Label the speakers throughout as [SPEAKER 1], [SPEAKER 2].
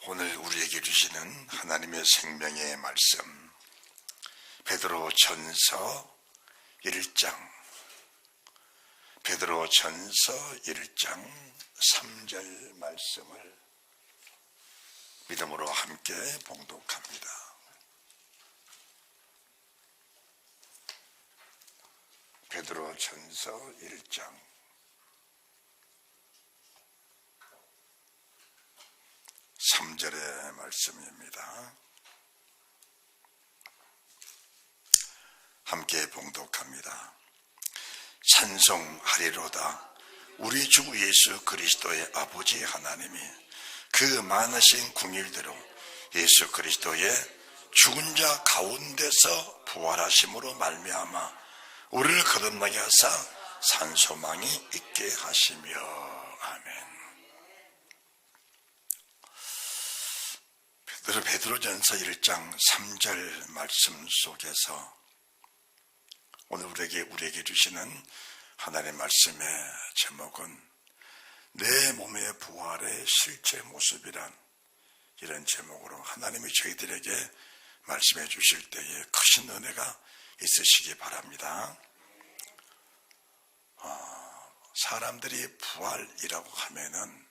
[SPEAKER 1] 오늘 우리에게 주시는 하나님의 생명의 말씀, 베드로전서 1장 3절 말씀을 믿음으로 함께 봉독합니다. 베드로전서 1장 3절의 말씀입니다. 함께 봉독합니다. 찬송하리로다. 우리 주 예수 그리스도의 아버지 하나님이 그 많으신 궁일대로 예수 그리스도의 죽은 자 가운데서 부활하심으로 말미암아 우리를 거듭나게 하사 산소망이 있게 하시며. 아멘. 베드로전서 1장 3절 말씀 속에서 오늘 우리에게 주시는 하나님의 말씀의 제목은 내 몸의 부활의 실제 모습이란 이런 제목으로 하나님이 저희들에게 말씀해 주실 때에 크신 은혜가 있으시기 바랍니다. 사람들이 부활이라고 하면은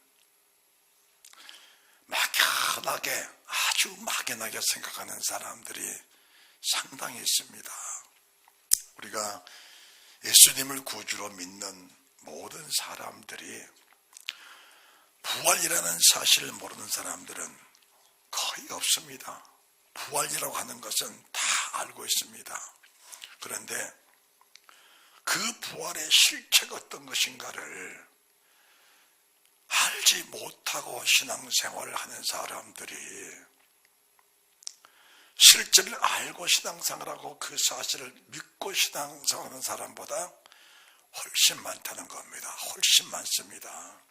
[SPEAKER 1] 아주 막연하게 생각하는 사람들이 상당히 있습니다. 우리가 예수님을 구주로 믿는 모든 사람들이 부활이라는 사실을 모르는 사람들은 거의 없습니다. 부활이라고 하는 것은 다 알고 있습니다. 그런데 그 부활의 실체가 어떤 것인가를 알지 못하고 신앙생활을 하는 사람들이 실제를 알고 신앙생활하고 그 사실을 믿고 신앙생활하는 사람보다 훨씬 많다는 겁니다. 훨씬 많습니다.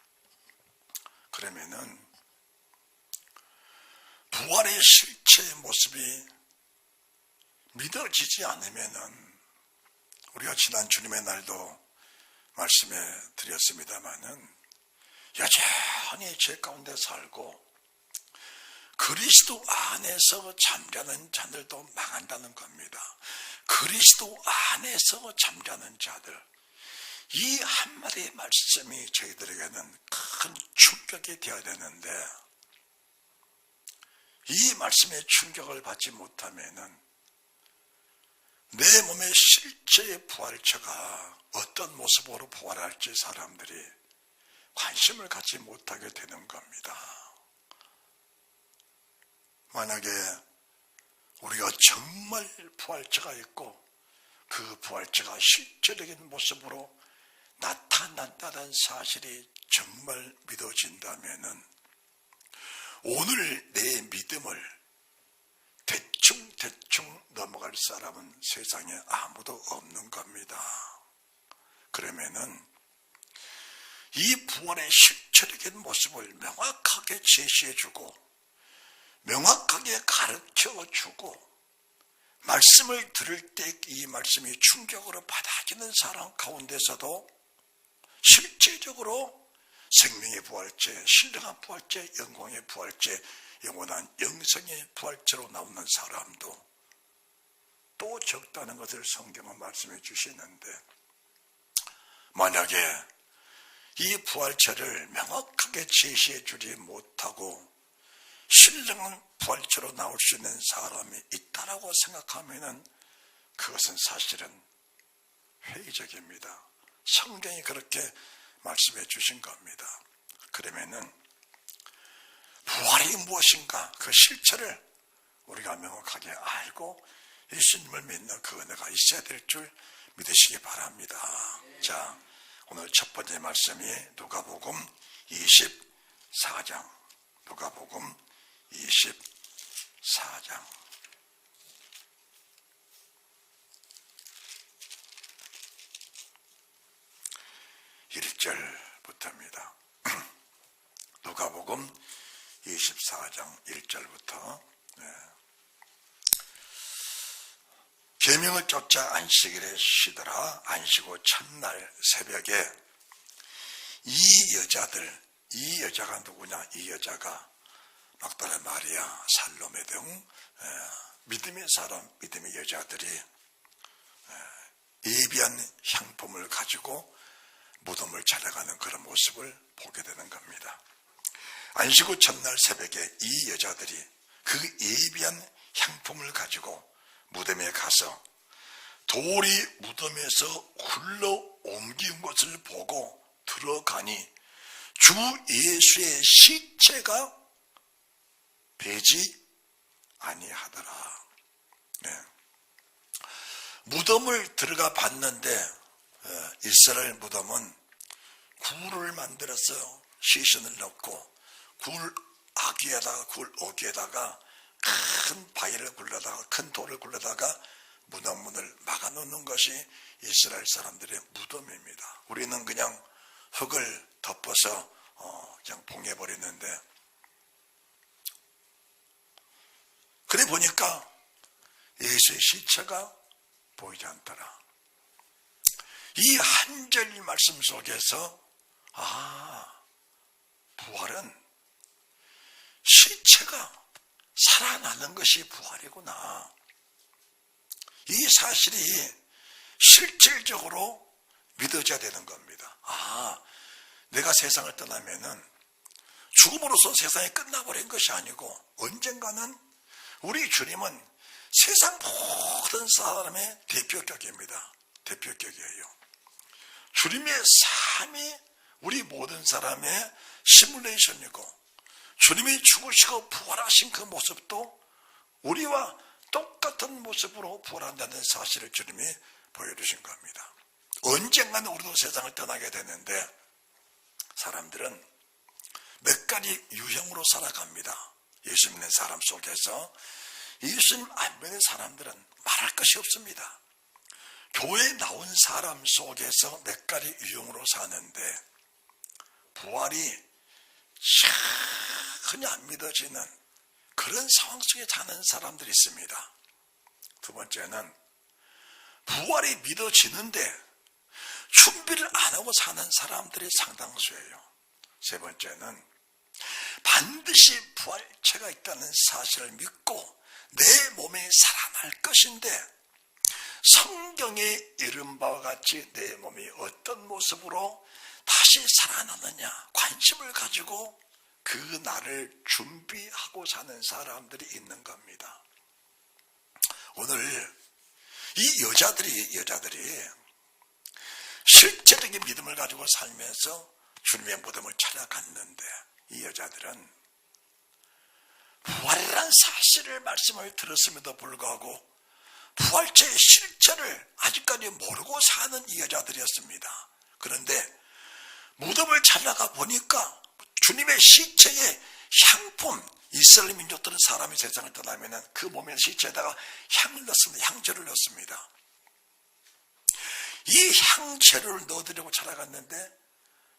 [SPEAKER 1] 그러면은 부활의 실체의 모습이 믿어지지 않으면은 우리가 지난 주님의 날도 말씀해 드렸습니다마는 여전히 죄 가운데 살고 그리스도 안에서 잠자는 자들도 망한다는 겁니다. 그리스도 안에서 잠자는 자들, 이 한마디의 말씀이 저희들에게는 큰 충격이 되어야 되는데 이 말씀의 충격을 받지 못하면은 내 몸의 실제의 부활체가 어떤 모습으로 부활할지 사람들이 관심을 갖지 못하게 되는 겁니다. 만약에 우리가 정말 부활체가 있고 그 부활체가 실제적인 모습으로 나타난다는 사실이 정말 믿어진다면은 오늘 내 믿음을 대충 넘어갈 사람은 세상에 아무도 없는 겁니다. 그러면은 이 부활의 실체적인 모습을 명확하게 제시해주고 명확하게 가르쳐주고 말씀을 들을 때 이 말씀이 충격으로 받아지는 사람 가운데서도 실제적으로 생명의 부활체, 신령한 부활체, 영광의 부활체, 영원한 영생의 부활체로 나오는 사람도 또 적다는 것을 성경은 말씀해 주시는데 만약에 이 부활체를 명확하게 제시해 주지 못하고 신령한 부활체로 나올 수 있는 사람이 있다라고 생각하면은 그것은 사실은 회의적입니다. 성경이 그렇게 말씀해 주신 겁니다. 그러면은 부활이 무엇인가 그 실체를 우리가 명확하게 알고 예수님을 믿는 그 은혜가 있어야 될 줄 믿으시기 바랍니다. 자, 오늘 첫 번째 말씀이 누가복음 24장. 누가복음 24장. 1절부터입니다. 누가복음 24장 1절부터. 계명을 쫓아 안식일에 쉬더라. 안식 후 첫날 새벽에 이 여자가 누구냐? 이 여자가 막달라 마리아, 살로메 등 믿음의 사람, 믿음의 여자들이 예비한 향품을 가지고 무덤을 찾아가는 그런 모습을 보게 되는 겁니다. 안식 후 첫날 새벽에 이 여자들이 그 예비한 향품을 가지고 무덤에 가서 돌이 무덤에서 굴러 옮긴 것을 보고 들어가니 주 예수의 시체가 되지 아니하더라. 네. 무덤을 들어가 봤는데 이스라엘 무덤은 굴을 만들어서 시신을 넣고 굴 아기에다가 굴 어기에다가 큰 바위를 굴러다가 큰 돌을 굴러다가 무덤 문을 막아놓는 것이 이스라엘 사람들의 무덤입니다. 우리는 그냥 흙을 덮어서 그냥 봉해버리는데, 그래 보니까 예수의 시체가 보이지 않더라. 이 한 절 말씀 속에서 부활은 시체가 살아나는 것이 부활이구나. 이 사실이 실질적으로 믿어져야 되는 겁니다. 내가 세상을 떠나면은 죽음으로써 세상이 끝나버린 것이 아니고 언젠가는 우리 주님은 세상 모든 사람의 대표격입니다. 대표격이에요. 주님의 삶이 우리 모든 사람의 시뮬레이션이고 주님이 죽으시고 부활하신 그 모습도 우리와 똑같은 모습으로 부활한다는 사실을 주님이 보여주신 겁니다. 언젠가는 우리도 세상을 떠나게 되는데 사람들은 몇 가지 유형으로 살아갑니다. 예수 믿는 사람 속에서 예수님 안 믿는 사람들은 말할 것이 없습니다. 교회에 나온 사람 속에서 몇 가지 유형으로 사는데 부활이 전혀 안 믿어지는 그런 상황 속에 사는 사람들이 있습니다. 두 번째는 부활이 믿어지는데 준비를 안 하고 사는 사람들이 상당수예요. 세 번째는 반드시 부활체가 있다는 사실을 믿고 내 몸이 살아날 것인데 성경에 이른 바와 같이 내 몸이 어떤 모습으로 다시 살아나느냐 관심을 가지고 그 날을 준비하고 사는 사람들이 있는 겁니다. 오늘 이 여자들이 실제적인 믿음을 가지고 살면서 주님의 무덤을 찾아갔는데 이 여자들은 부활이라는 사실을 말씀을 들었음에도 불구하고 부활체의 실체를 아직까지 모르고 사는 이 여자들이었습니다. 그런데 무덤을 찾아가 보니까 주님의 시체의 향품, 이스라엘 민족들은 사람이 세상을 떠나면 그 몸의 시체에다가 향을 넣습니다. 향재를 넣습니다. 이 향재를 넣어드리고 찾아갔는데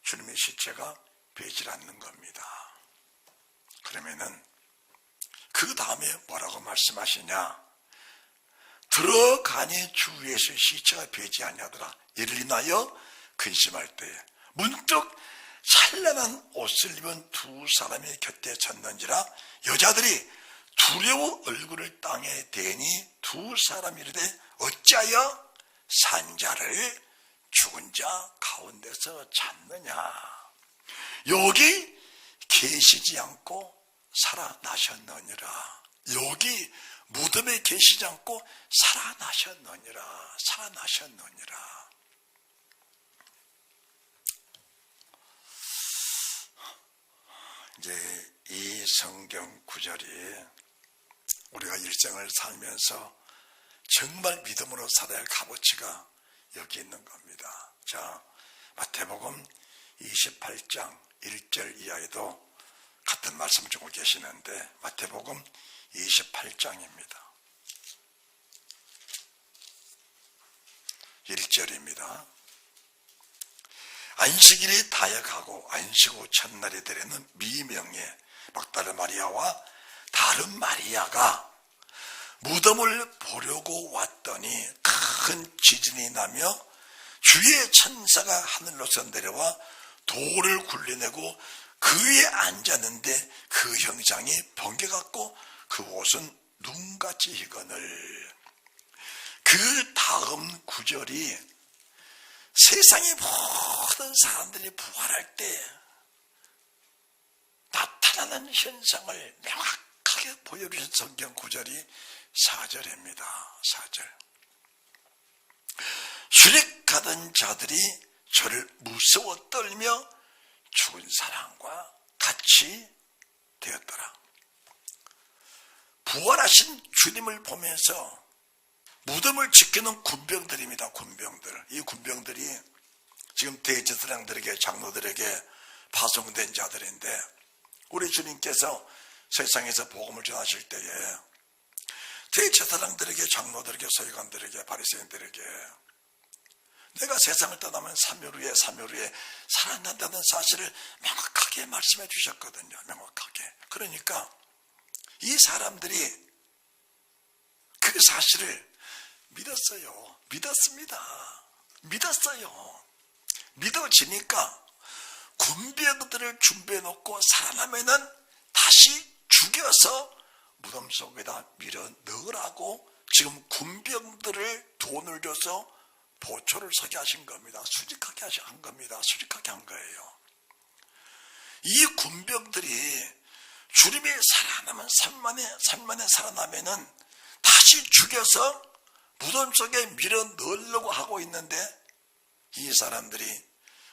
[SPEAKER 1] 주님의 시체가 보이질 않는 겁니다. 그러면은 그 다음에 뭐라고 말씀하시냐? 들어가니 주 예수의 시체가 보이지 아니하더라. 이를 인하여 근심할 때에 문득 찬란한 옷을 입은 두 사람이 곁에 섰는지라 여자들이 두려워 얼굴을 땅에 대니 두 사람이 이르되 어찌하여 산 자를 죽은 자 가운데서 찾느냐. 여기 계시지 않고 살아나셨느니라. 여기 무덤에 계시지 않고 살아나셨느니라. 살아나셨느니라. 이제 이 성경 구절이 우리가 일생을 살면서 정말 믿음으로 살아야 할 값어치가 여기 있는 겁니다. 자, 마태복음 28장 1절 이하에도 같은 말씀을 주고 계시는데 마태복음 28장입니다. 1절입니다. 안식일이 다여가고 안식 후 첫날이 되려는 미명에 막달라 마리아와 다른 마리아가 무덤을 보려고 왔더니 큰 지진이 나며 주의 천사가 하늘로서 내려와 돌을 굴려내고 그 위에 앉았는데 그 형상이 번개같고 그 옷은 눈같이 희거늘. 그 다음 구절이 세상의 모든 사람들이 부활할 때 나타나는 현상을 명확하게 보여주신 성경 구절이 4절입니다. 4절. 출입하던 자들이 저를 무서워 떨며 죽은 사람과 같이 되었더라. 부활하신 주님을 보면서 무덤을 지키는 군병들입니다. 군병들. 이 군병들이 지금 대제사장들에게, 장로들에게 파송된 자들인데, 우리 주님께서 세상에서 복음을 전하실 때에 대제사장들에게, 장로들에게, 서기관들에게, 바리새인들에게 내가 세상을 떠나면 3일 후에 살아난다는 사실을 명확하게 말씀해 주셨거든요. 명확하게. 그러니까 이 사람들이 그 사실을 믿었어요. 믿었어요. 믿어지니까 군병들을 준비해 놓고 살아나면은 다시 죽여서 무덤 속에다 밀어 넣으라고 지금 군병들을 돈을 줘서 보초를 서게 하신 겁니다. 수직하게 한 겁니다. 수직하게 한 거예요. 이 군병들이 주님이 살아나면 3만에 살아나면은 다시 죽여서 무덤 속에 밀어 넣으려고 하고 있는데, 이 사람들이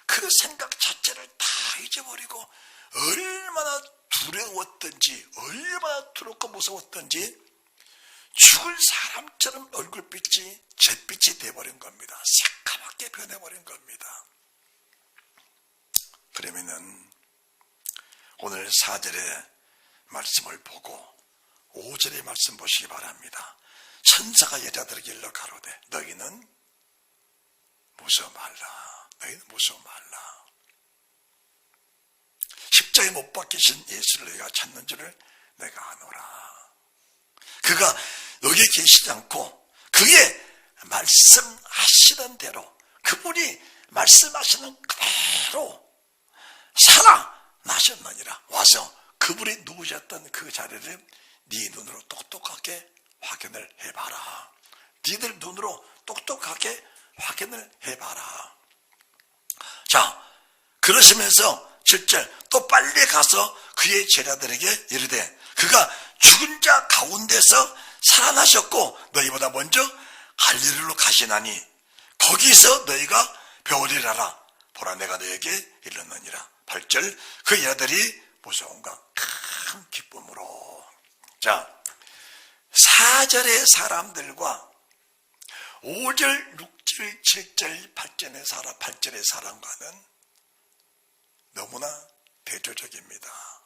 [SPEAKER 1] 그 생각 자체를 다 잊어버리고 얼마나 두려웠던지, 얼마나 두렵고 무서웠던지 죽을 사람처럼 얼굴빛이 잿빛이 돼버린 겁니다. 새까맣게 변해버린 겁니다. 그러면은 오늘 4절의 말씀을 보고 5절의 말씀 보시기 바랍니다. 천사가 여자들에게 일러 가로되 너희는 무서워 말라. 너희는 무서워 말라. 십자가에 못 박히신 예수를 너희가 찾는 줄을 내가 아노라. 그가 여기 계시지 않고 그의 말씀하시던 대로, 그분이 말씀하시는 그대로 살아나셨느니라. 와서 그분이 누우셨던 그 자리를 네 눈으로 똑똑하게 확인을 해봐라. 니들 눈으로 똑똑하게 확인을 해봐라. 자, 그러시면서 7절 또 빨리 가서 그의 제자들에게 이르되 그가 죽은 자 가운데서 살아나셨고 너희보다 먼저 갈릴리로 가시나니 거기서 너희가 배우리라라. 보라 내가 너에게 이르느니라. 8절 그 여자들이 무서움과 큰 기쁨으로. 자, 4절의 사람들과 5절, 6절, 7절, 8절의 사람과는 너무나 대조적입니다.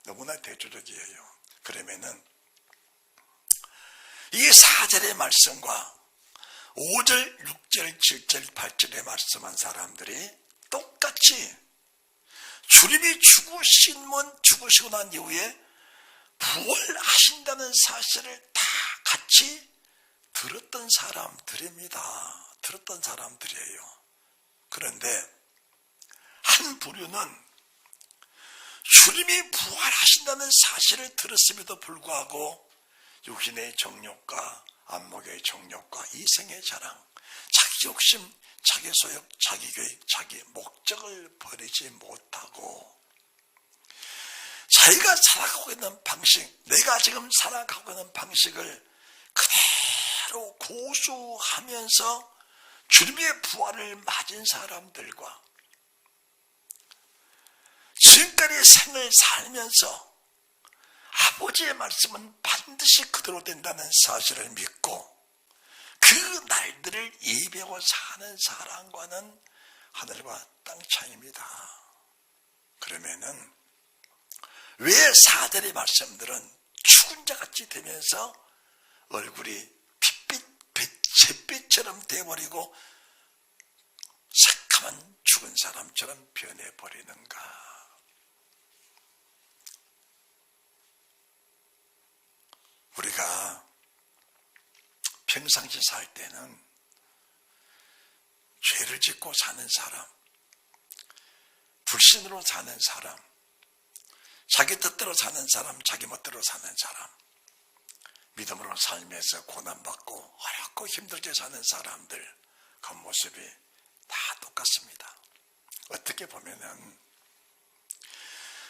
[SPEAKER 1] 너무나 대조적이에요. 그러면은 이 4절의 말씀과 5절, 6절, 7절, 8절에 말씀한 사람들이 똑같이 주님이 죽으시고 난 이후에 부활하신다는 사실을 다 같이 들었던 사람들입니다. 들었던 사람들이에요. 그런데 한 부류는 주님이 부활하신다는 사실을 들었음에도 불구하고 육신의 정욕과 안목의 정욕과 이성의 자랑, 자기 욕심, 자기 소욕, 자기 계획, 자기 목적을 버리지 못하고 자기가 살아가고 있는 방식, 내가 지금 살아가고 있는 방식을 그대로 고수하면서 주님의 부활을 맞은 사람들과 지금까지 생을 살면서 아버지의 말씀은 반드시 그대로 된다는 사실을 믿고 그 날들을 예배하고 사는 사람과는 하늘과 땅 차이입니다. 그러면은 왜 4절의 말씀들은 죽은 자같이 되면서 얼굴이 잿빛처럼 돼버리고 새카만 죽은 사람처럼 변해버리는가? 우리가 평상시 살 때는 죄를 짓고 사는 사람, 불신으로 사는 사람, 자기 뜻대로 사는 사람, 자기 멋대로 사는 사람, 믿음으로 살면서 고난받고 어렵고 힘들게 사는 사람들, 그 모습이 다 똑같습니다. 어떻게 보면은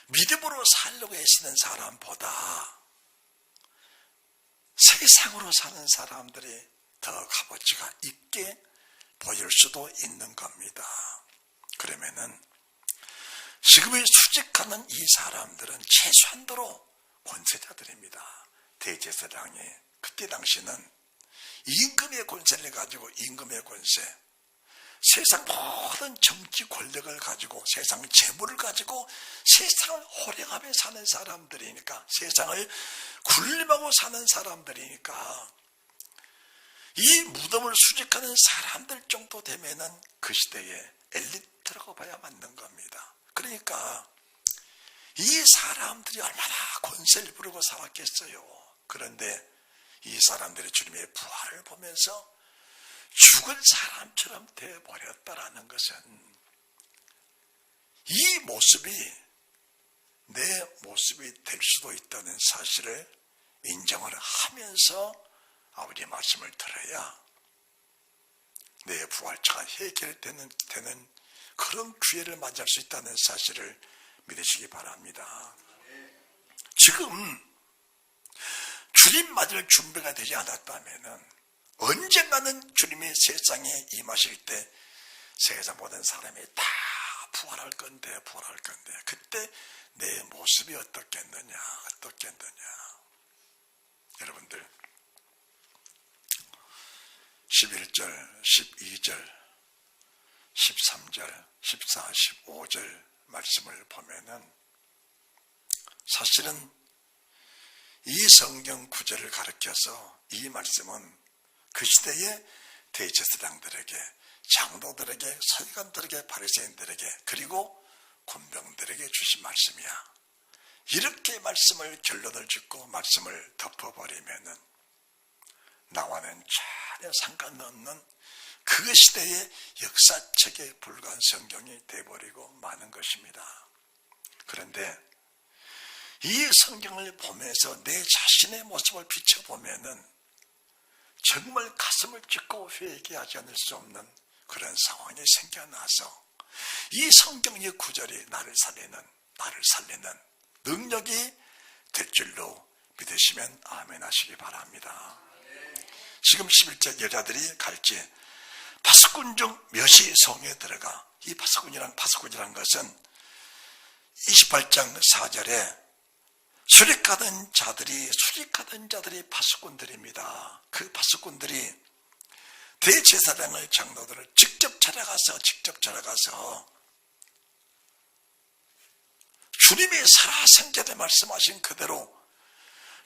[SPEAKER 1] 믿음으로 살려고 애쓰는 사람보다 세상으로 사는 사람들이 더 값어치가 있게 보일 수도 있는 겁니다. 그러면은 지금의 수직하는 이 사람들은 최소한도로 권세자들입니다. 대제사장이 그때 당시는 임금의 권세를 가지고 임금의 권세, 세상 모든 정치 권력을 가지고 세상의 재물을 가지고 세상을 호령하며 사는 사람들이니까, 세상을 군림하고 사는 사람들이니까 이 무덤을 수직하는 사람들 정도 되면은 그 시대의 엘리트라고 봐야 맞는 겁니다. 그러니까 이 사람들이 얼마나 권세를 부르고 살았겠어요. 그런데 이 사람들이 주님의 부활을 보면서 죽은 사람처럼 되어버렸다라는 것은 이 모습이 내 모습이 될 수도 있다는 사실을 인정을 하면서 아버지의 말씀을 들어야 내 부활체가 해결되는 그런 기회를 맞이할 수 있다는 사실을 믿으시기 바랍니다. 지금 주님 맞을 준비가 되지 않았다면은 언젠가는 주님이 세상에 임하실 때 세상 모든 사람이 다 부활할 건데 그때 내 모습이 어떻겠느냐. 여러분들 11절, 12절, 13절, 14, 15절 말씀을 보면은 사실은 이 성경 구절을 가르쳐서 이 말씀은 그 시대의 대제사장들에게, 장로들에게, 서기관들에게, 바리새인들에게, 그리고 군병들에게 주신 말씀이야. 이렇게 말씀을 결론을 짓고 말씀을 덮어버리면은 나와는 전혀 상관없는 그 시대의 역사책에 불과한 성경이 되어버리고 마는 것입니다. 그런데 이 성경을 보면서 내 자신의 모습을 비춰보면은 정말 가슴을 찢고 회개하지 않을 수 없는 그런 상황이 생겨나서 이 성경의 구절이 나를 살리는 능력이 될 줄로 믿으시면 아멘 하시기 바랍니다. 지금 11절 여자들이 갈지 파수꾼 중 몇이 성에 들어가, 이 파수꾼이란 것은 28장 4절에 수직하던 자들이 파수꾼들입니다. 그 파수꾼들이 대제사장의 장로들을 직접 찾아가서 주님이 살아생전에 말씀하신 그대로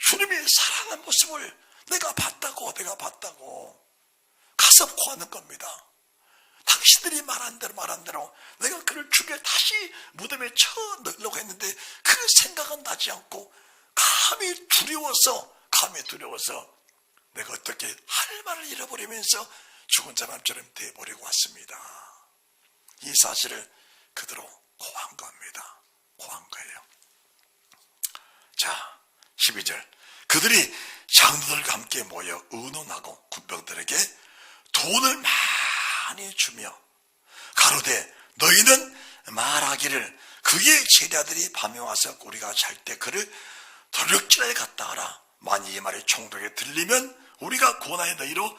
[SPEAKER 1] 주님이 살아가는 모습을 내가 봤다고 가서 고하는 겁니다. 당신들이 말한 대로 내가 그를 죽여 다시 무덤에 쳐 넣으려고 했는데 그 생각은 나지 않고 감히 두려워서 내가 어떻게 할 말을 잃어버리면서 죽은 사람처럼 돼버리고 왔습니다. 이 사실을 그대로 고한 겁니다. 고한 거예요. 자, 12절. 그들이 장로들과 함께 모여 의논하고 군병들에게 돈을 많이 주며 가로되 너희는 말하기를 그의 제자들이 밤에 와서 우리가 잘 때 그를 도둑질하여 갔다 하라. 만일 이 말이 총독에 들리면 우리가 고난의 너희로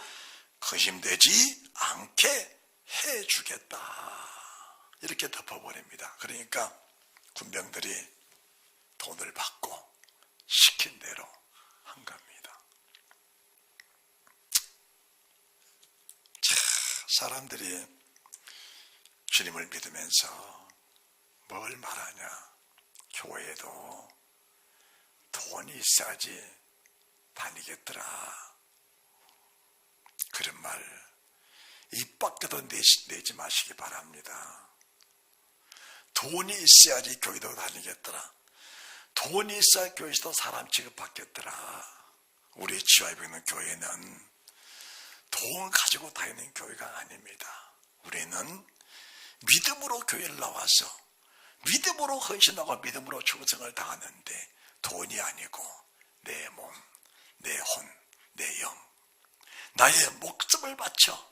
[SPEAKER 1] 거심되지 않게 해주겠다. 이렇게 덮어버립니다. 그러니까 군병들이 돈을 받고 시킨 대로 한 겁니다. 사람들이 주님을 믿으면서 뭘 말하냐? 교회도 돈이 있어야지 다니겠더라. 그런 말 입 밖에도 내지 마시기 바랍니다. 돈이 있어야지 교회도 다니겠더라. 돈이 있어야 교회에서도 사람 취급받겠더라. 우리 지화에 있는 교회는 돈 가지고 다니는 교회가 아닙니다. 우리는 믿음으로 교회를 나와서 믿음으로 헌신하고 믿음으로 충성을 다하는데 돈이 아니고 내 몸, 내 혼, 내 영, 나의 목숨을 바쳐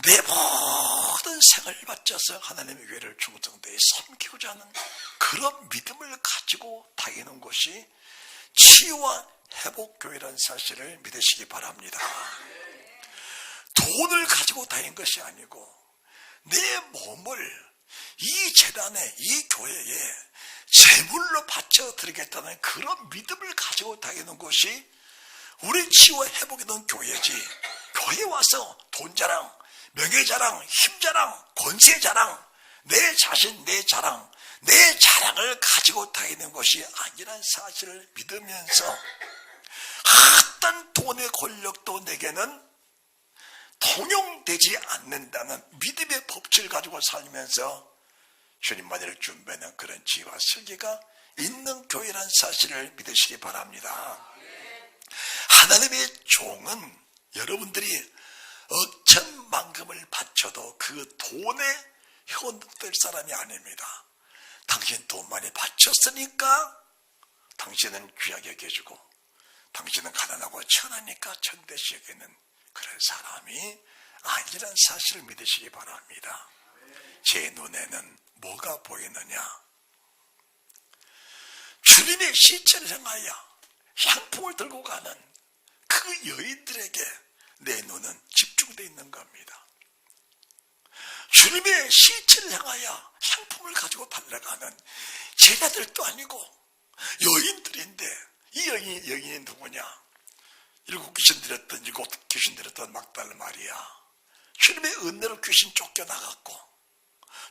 [SPEAKER 1] 내 모든 생을 바쳐서 하나님의 교회를 충성되이 섬기고자 하는 그런 믿음을 가지고 다니는 것이 치유와 회복교회라는 사실을 믿으시기 바랍니다. 돈을 가지고 다니는 것이 아니고 내 몸을 이 재단에, 이 교회에 제물로 바쳐 드리겠다는 그런 믿음을 가지고 다니는 것이 우리 치유와 회복이 된 교회지. 교회에 와서 돈 자랑, 명예 자랑, 힘 자랑, 권세 자랑, 내 자신, 내 자랑, 내 자랑을 가지고 다니는 것이 아니란 사실을 믿으면서 어떤 돈의 권력도 내게는 통용되지 않는다는 믿음의 법칙을 가지고 살면서 주님만을 준비하는 그런 지혜와 슬기가 있는 교회라는 사실을 믿으시기 바랍니다. 하나님의 종은 여러분들이 억천만금을 바쳐도 그 돈에 현혹될 사람이 아닙니다. 당신 돈 많이 바쳤으니까 당신은 귀하게 여겨주고 당신은 가난하고 천하니까 천대시 여기는 그런 사람이 아니란 사실을 믿으시기 바랍니다. 제 눈에는 뭐가 보이느냐? 주님의 시체를 향하여 향품을 들고 가는 그 여인들에게 내 눈은 집중되어 있는 겁니다. 주님의 시체를 향하여 향품을 가지고 달려가는 제자들도 아니고 여인들인데 이 여인이 누구냐? 7 귀신 들였던 7 귀신 들였던 막달라 마리아. 주님의 은혜로 귀신 쫓겨나갔고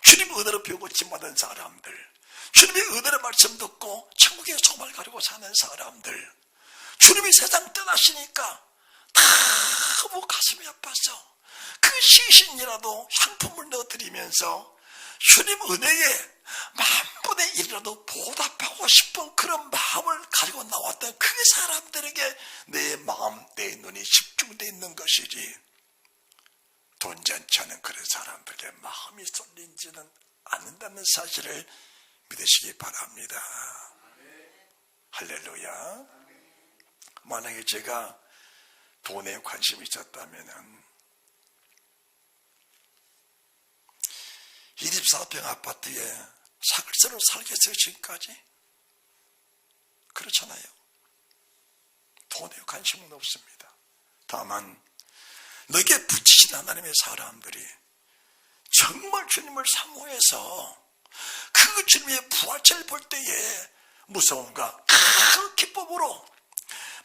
[SPEAKER 1] 주님의 은혜로 배우고침 받은 사람들, 주님의 은혜의 말씀 듣고 천국의 소망을 가지고 사는 사람들, 주님이 세상 떠나시니까 너무 가슴이 아파서 그 시신이라도 향품을 넣어드리면서 주님 은혜에 10,000분의 1이라도 보답하고 싶은 그런 마음을 가지고 나왔던 그 사람들에게 내 마음, 내 눈이 집중되어 있는 것이지 돈 잔치 않은 그런 사람들의 마음이 쏠리지는 않는다는 사실을 믿으시기 바랍니다. 할렐루야. 만약에 제가 돈에 관심이 있었다면 24평 아파트에 사글세로 살겠어요 지금까지? 그렇잖아요. 돈에 관심은 없습니다. 다만 너에게 붙이신 하나님의 사람들이 정말 주님을 사모해서 그 주님의 부활체를 볼 때에 무서움과 그 기쁨으로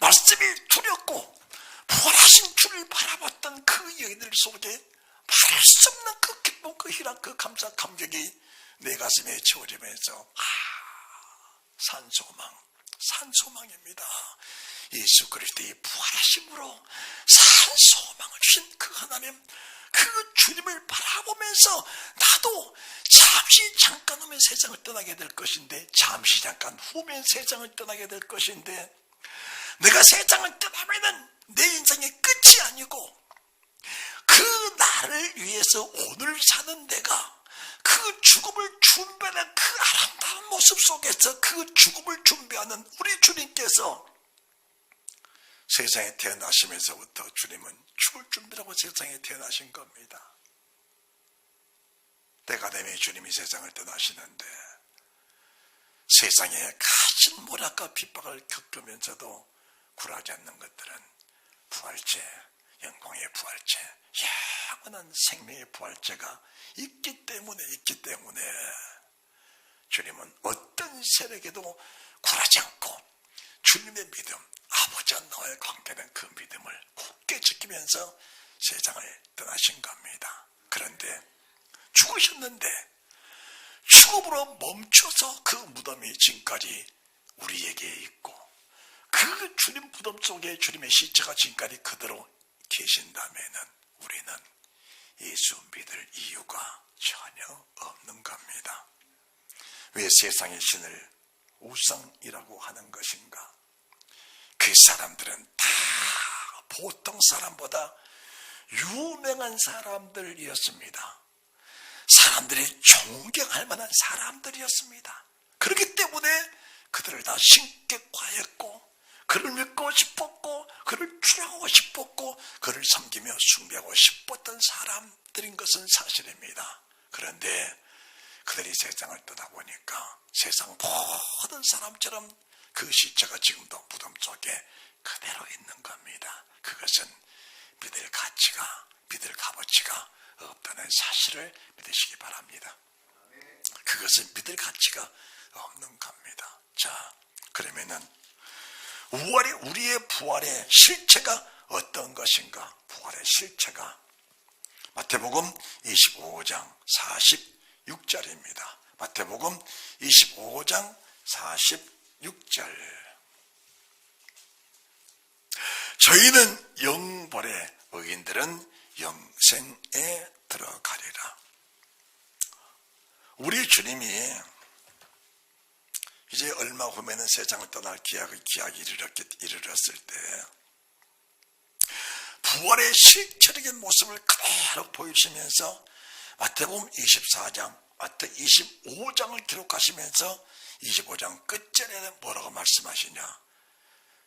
[SPEAKER 1] 말씀이 두렵고 부활하신 주를 바라봤던 그 여인들 속에 말할 수 없는 그 기쁨, 그 희락, 그 감사, 감격이 내 가슴에 채워지면서 산소망입니다. 예수 그리스도의 부활하심으로 산소망을 주신 그 하나님, 그 주님을 바라보면서 나도 잠시 잠깐 후면 세상을 떠나게 될 것인데, 잠시 잠깐 후면 세상을 떠나게 될 것인데, 내가 세상을 떠나면은 내 인생의 끝이 아니고 그 나를 위해서 오늘 사는 내가 그 죽음을 준비하는 그 아름다운 모습 속에서 그 죽음을 준비하는 우리 주님께서 세상에 태어나시면서부터 주님은 죽을 준비라고 세상에 태어나신 겁니다. 때가 되면 주님이 세상을 떠나시는데 세상에 가진 모락과 핍박을 겪으면서도 굴하지 않는 것들은 부활체, 영광의 부활체, 영원한 생명의 부활체가 있기 때문에 주님은 어떤 세력에도 굴하지 않고 주님의 믿음, 아버지와 나와의 관계된 그 믿음을 굳게 지키면서 세상을 떠나신 겁니다. 그런데 죽으셨는데 죽음으로 멈춰서 그 무덤이 지금까지 우리에게 있고 그 주님 무덤 속에 주님의 시체가 지금까지 그대로 계신다면은 우리는 예수 믿을 이유가 전혀 없는 겁니다. 왜 세상의 신을 우상이라고 하는 것인가? 그 사람들은 다 보통 사람보다 유명한 사람들이었습니다. 사람들이 존경할 만한 사람들이었습니다. 그렇기 때문에 그들을 다 신격화했고 그를 믿고 싶었고 그를 추앙하고 싶었고 그를 섬기며 숭배하고 싶었던 사람들인 것은 사실입니다. 그런데 그들이 세상을 떠나보니까 세상 모든 사람처럼 그 시체가 지금도 무덤 속에 그대로 있는 겁니다. 그것은 믿을 가치가, 믿을 값어치가 없다는 사실을 믿으시기 바랍니다. 그것은 믿을 가치가 없는 겁니다. 자, 그러면은 우리의 부활의 실체가 어떤 것인가? 부활의 실체가 마태복음 25장 46절입니다. 마태복음 25장 46절. 저희는 영벌에 의인들은 영생에 들어가리라. 우리 주님이 이제 얼마 후면은 세상을 떠날 기약이 이르렀을 때 부활의 실체적인 모습을 그대로 보여주시면서 마태복음 24장, 마태 25장을 기록하시면서 25장 끝절에는 뭐라고 말씀하시냐?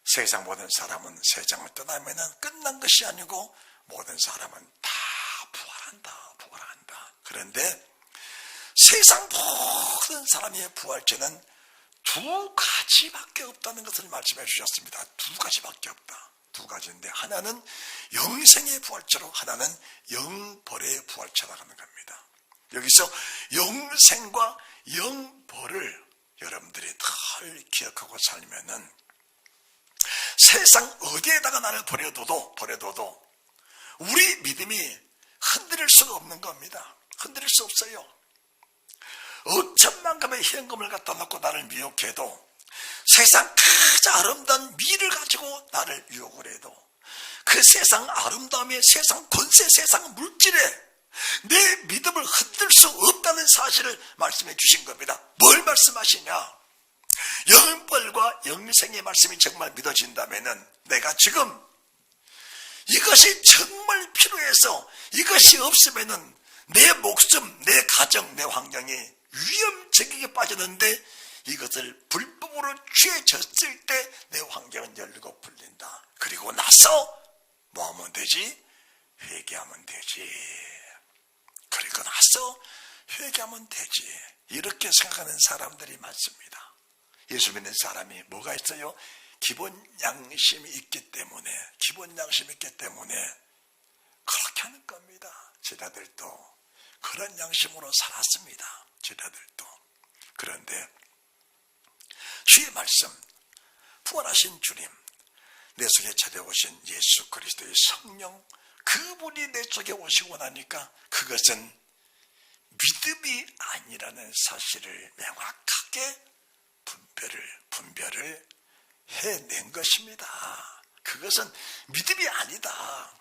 [SPEAKER 1] 세상 모든 사람은 세상을 떠나면은 끝난 것이 아니고 모든 사람은 다 부활한다. 그런데 세상 모든 사람의 부활체는 두 가지밖에 없다는 것을 말씀해 주셨습니다. 두 가지밖에 없다. 두 가지인데 하나는 영생의 부활체로 하나는 영벌의 부활체라고 하는 겁니다. 여기서 영생과 영벌을 여러분들이 늘 기억하고 살면은 세상 어디에다가 나를 버려둬도 우리 믿음이 흔들릴 수가 없는 겁니다. 흔들릴 수 없어요. 5천만금의 현금을 갖다 놓고 나를 미혹해도 세상 가장 아름다운 미를 가지고 나를 유혹을 해도 그 세상 아름다움에 세상 권세 세상 물질에 내 믿음을 흔들 수 없다는 사실을 말씀해 주신 겁니다. 뭘 말씀하시냐? 영벌과 영생의 말씀이 정말 믿어진다면은 내가 지금 이것이 정말 필요해서 이것이 없으면은 내 목숨, 내 가정, 내 환경이 위험적이게 빠졌는데 이것을 불법으로 취해졌을 때 내 환경은 열리고 풀린다. 그리고 나서 뭐 하면 되지? 회개하면 되지. 그리고 나서 회개하면 되지. 이렇게 생각하는 사람들이 많습니다. 예수 믿는 사람이 뭐가 있어요? 기본 양심이 있기 때문에 그렇게 하는 겁니다. 제자들도 그런 양심으로 살았습니다. 제자들도. 그런데 주의 말씀, 부활하신 주님, 내 속에 찾아오신 예수 그리스도의 성령, 그분이 내 속에 오시고 나니까 그것은 믿음이 아니라는 사실을 명확하게 분별을 해낸 것입니다. 그것은 믿음이 아니다.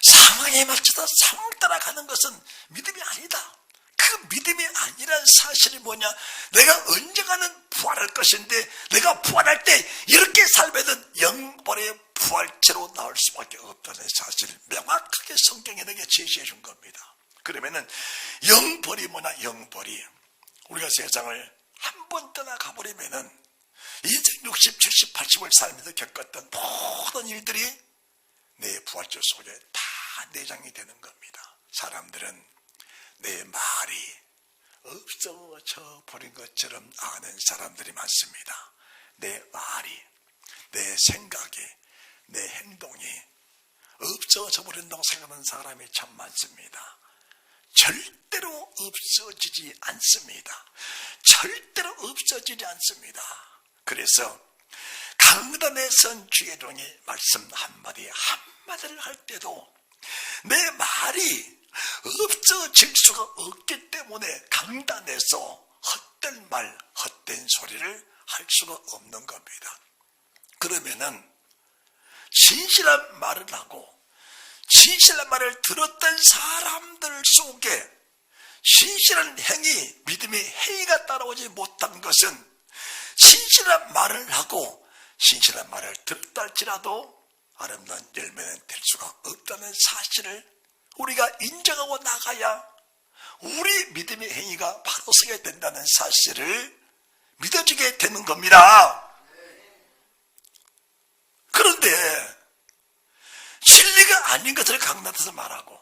[SPEAKER 1] 상황에 맞춰서 상황 따라가는 것은 믿음이 아니다. 그 믿음이 아니란 사실이 뭐냐? 내가 언젠가는 부활할 것인데 내가 부활할 때 이렇게 살면은 영벌의 부활체로 나올 수밖에 없다는 사실을 명확하게 성경에 내게 제시해 준 겁니다. 그러면은 영벌이 뭐냐? 영벌이 우리가 세상을 한 번 떠나가버리면은 인생 60, 70, 80을 살면서 겪었던 모든 일들이 내 부활체 속에 다 내장이 되는 겁니다. 사람들은 내 말이 없어져 버린 것처럼 아는 사람들이 많습니다. 내 말이, 내 생각이, 내 행동이 없어져 버린다고 생각하는 사람이 참 많습니다. 절대로 없어지지 않습니다. 절대로 없어지지 않습니다. 그래서 강단에 선 주의 종이 말씀 한마디를 할 때도 내 말이 없어질 수가 없기 때문에 강단에서 헛된 말, 헛된 소리를 할 수가 없는 겁니다. 그러면은 진실한 말을 하고 진실한 말을 들었던 사람들 속에 진실한 행위, 믿음의 행위가 따라오지 못한 것은 진실한 말을 하고 진실한 말을 들었다 할지라도 아름다운 열매는 될 수가 없다는 사실을 우리가 인정하고 나가야 우리 믿음의 행위가 바로 서게 된다는 사실을 믿어지게 되는 겁니다. 그런데 진리가 아닌 것을 강조해서 말하고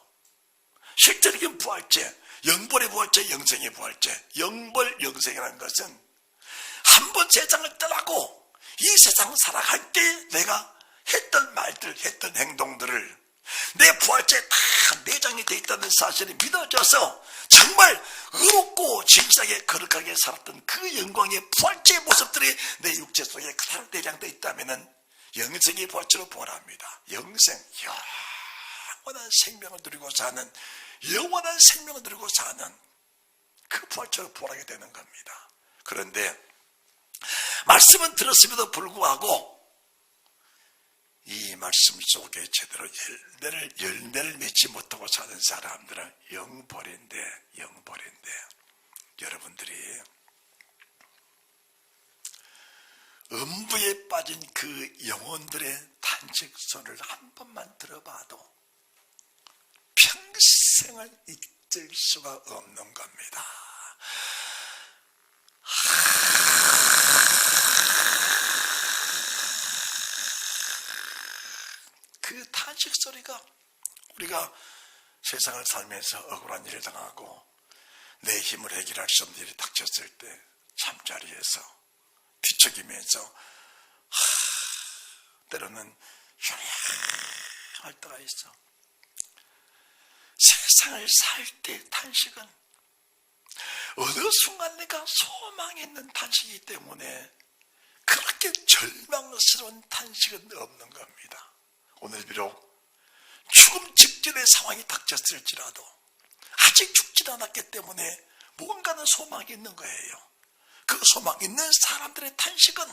[SPEAKER 1] 실제적인 부활체, 영벌의 부활체, 영생의 부활체, 영벌, 영생이라는 것은 한 번 세상을 떠나고 이 세상을 살아갈 때 내가 했던 말들, 했던 행동들을 내 부활체에 다 내장이 되어 있다는 사실이 믿어져서 정말 의롭고 진실하게 거룩하게 살았던 그 영광의 부활체의 모습들이 내 육체 속에 그대로 내장되어 있다면 영생의 부활체로 부활합니다. 영생, 영원한 생명을 누리고 사는, 영원한 생명을 누리고 사는 그 부활체로 부활하게 되는 겁니다. 그런데 말씀은 들었음에도 불구하고 이 말씀 속에 제대로 열매를 맺지 못하고 사는 사람들은 영벌인데 여러분들이 음부에 빠진 그 영혼들의 탄식소리를 한 번만 들어봐도 평생을 잊을 수가 없는 겁니다. 그 탄식 소리가 우리가 세상을 살면서 억울한 일을 당하고 내 힘을 해결할 수 없는 일이 닥쳤을 때 잠자리에서 뒤척이면서 때로는 조용할 때가 있어. 세상을 살 때 탄식은 어느 순간 내가 소망이 있는 탄식이기 때문에 그렇게 절망스러운 탄식은 없는 겁니다. 오늘 비록 죽음 직전의 상황이 닥쳤을지라도 아직 죽지 않았기 때문에 뭔가는 소망이 있는 거예요. 그 소망 있는 사람들의 탄식은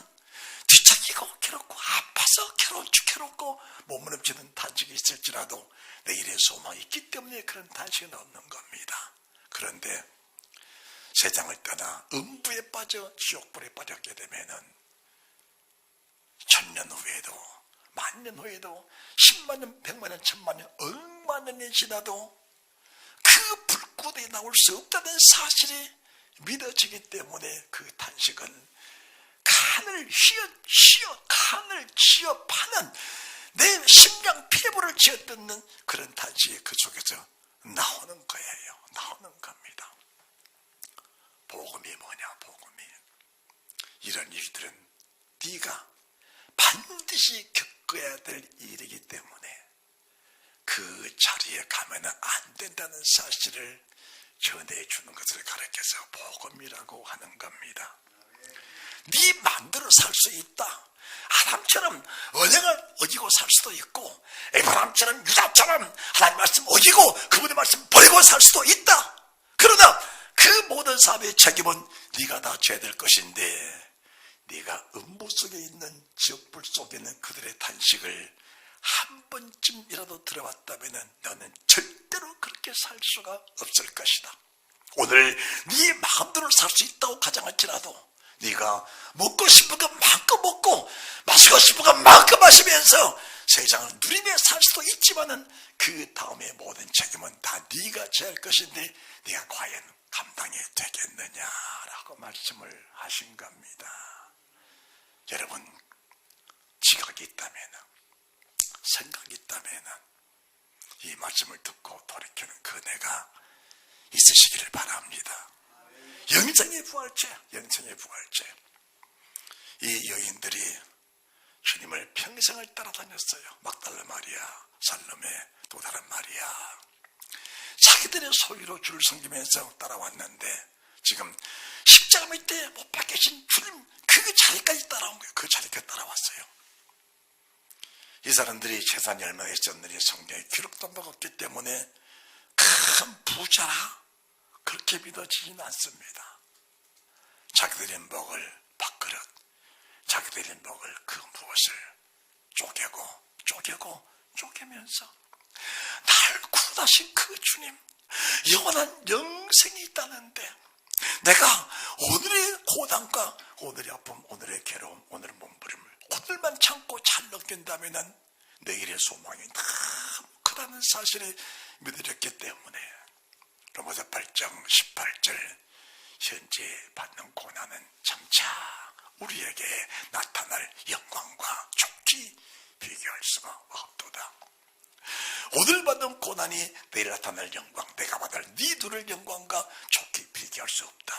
[SPEAKER 1] 뒤척이고 괴롭고 아파서 괴롭고 몸부림치는 탄식이 있을지라도 내일의 소망이 있기 때문에 그런 탄식은 없는 겁니다. 그런데 세상을 떠나 음부에 빠져 지옥불에 빠졌게 되면은 1000년 후에도 만년 후에도 10만년, 100만년, 1000만년, 억만 년이 지나도 그 불꽃에 나올 수 없다는 사실이 믿어지기 때문에 그 탄식은 칸을 쥐어 파는 내 심장 피부를 쥐어 뜯는 그런 탄식이 그 속에서 나오는 거예요. 나오는 겁니다. 복음이 뭐냐, 복음이. 이런 일들은 네가 반드시 겪어야 될 일이기 때문에 그 자리에 가면 안 된다는 사실을 전해주는 것을 가르쳐서 복음이라고 하는 겁니다. 네 마음대로 살 수 있다. 아람처럼 언약을 어기고 살 수도 있고 에브라임처럼 유다처럼 하나님 말씀 어기고 그분의 말씀 버리고 살 수도 있다. 그러나 그 모든 삶의 책임은 네가 다 져야 될 것인데 네가 음부 속에 있는 지옥불 속에 있는 그들의 탄식을 한 번쯤이라도 들어봤다면 너는 절대로 그렇게 살 수가 없을 것이다. 오늘 네 마음대로 살 수 있다고 가정할지라도 네가 먹고 싶은 것 마음껏 먹고 마시고 싶은 것 마음껏 마시면서 세상을 누리며 살 수도 있지만은 그 다음에 모든 책임은 다 네가 져야 할 것인데 네가 과연 감당이 되겠느냐라고 말씀을 하신 겁니다. 여러분, 지각이 있다면, 생각이 있다면 이 말씀을 듣고 돌이키는 그네가 있으시기를 바랍니다. 영생의 부활체. 이 여인들이 주님을 평생을 따라다녔어요. magdalena 마리아, 살로메, 또 다른 마리아. 자기들의 소유로 줄을 섬기면서 따라왔는데 지금 십자가 밑에 못 박히신 주님 그 자리까지 따라온 거예요. 그 자리까지 따라왔어요. 이 사람들이 재산이 얼마나 있었느니 성경에 기록도 없기 때문에 큰 부자라 그렇게 믿어지지는 않습니다. 자기들이 먹을 밥그릇, 자기들이 먹을 그 무엇을 쪼개면서 날 구원하신 그 주님, 영원한 영생이 있다는데 내가 오늘의 고난과 오늘의 아픔, 오늘의 괴로움, 오늘의 몸부림을 오늘만 참고 잘 넘긴다면 내일의 소망이 너무 크다는 사실을 믿으렸기 때문에 로마서 8장 18절 현재 받는 고난은 점차 우리에게 나타날 영광과 좋게 비교할 수가 없도다. 오늘 받는 고난이 내일 나타날 영광, 내가 받을 네 둘의 영광과 좋게 비교할 수 없다.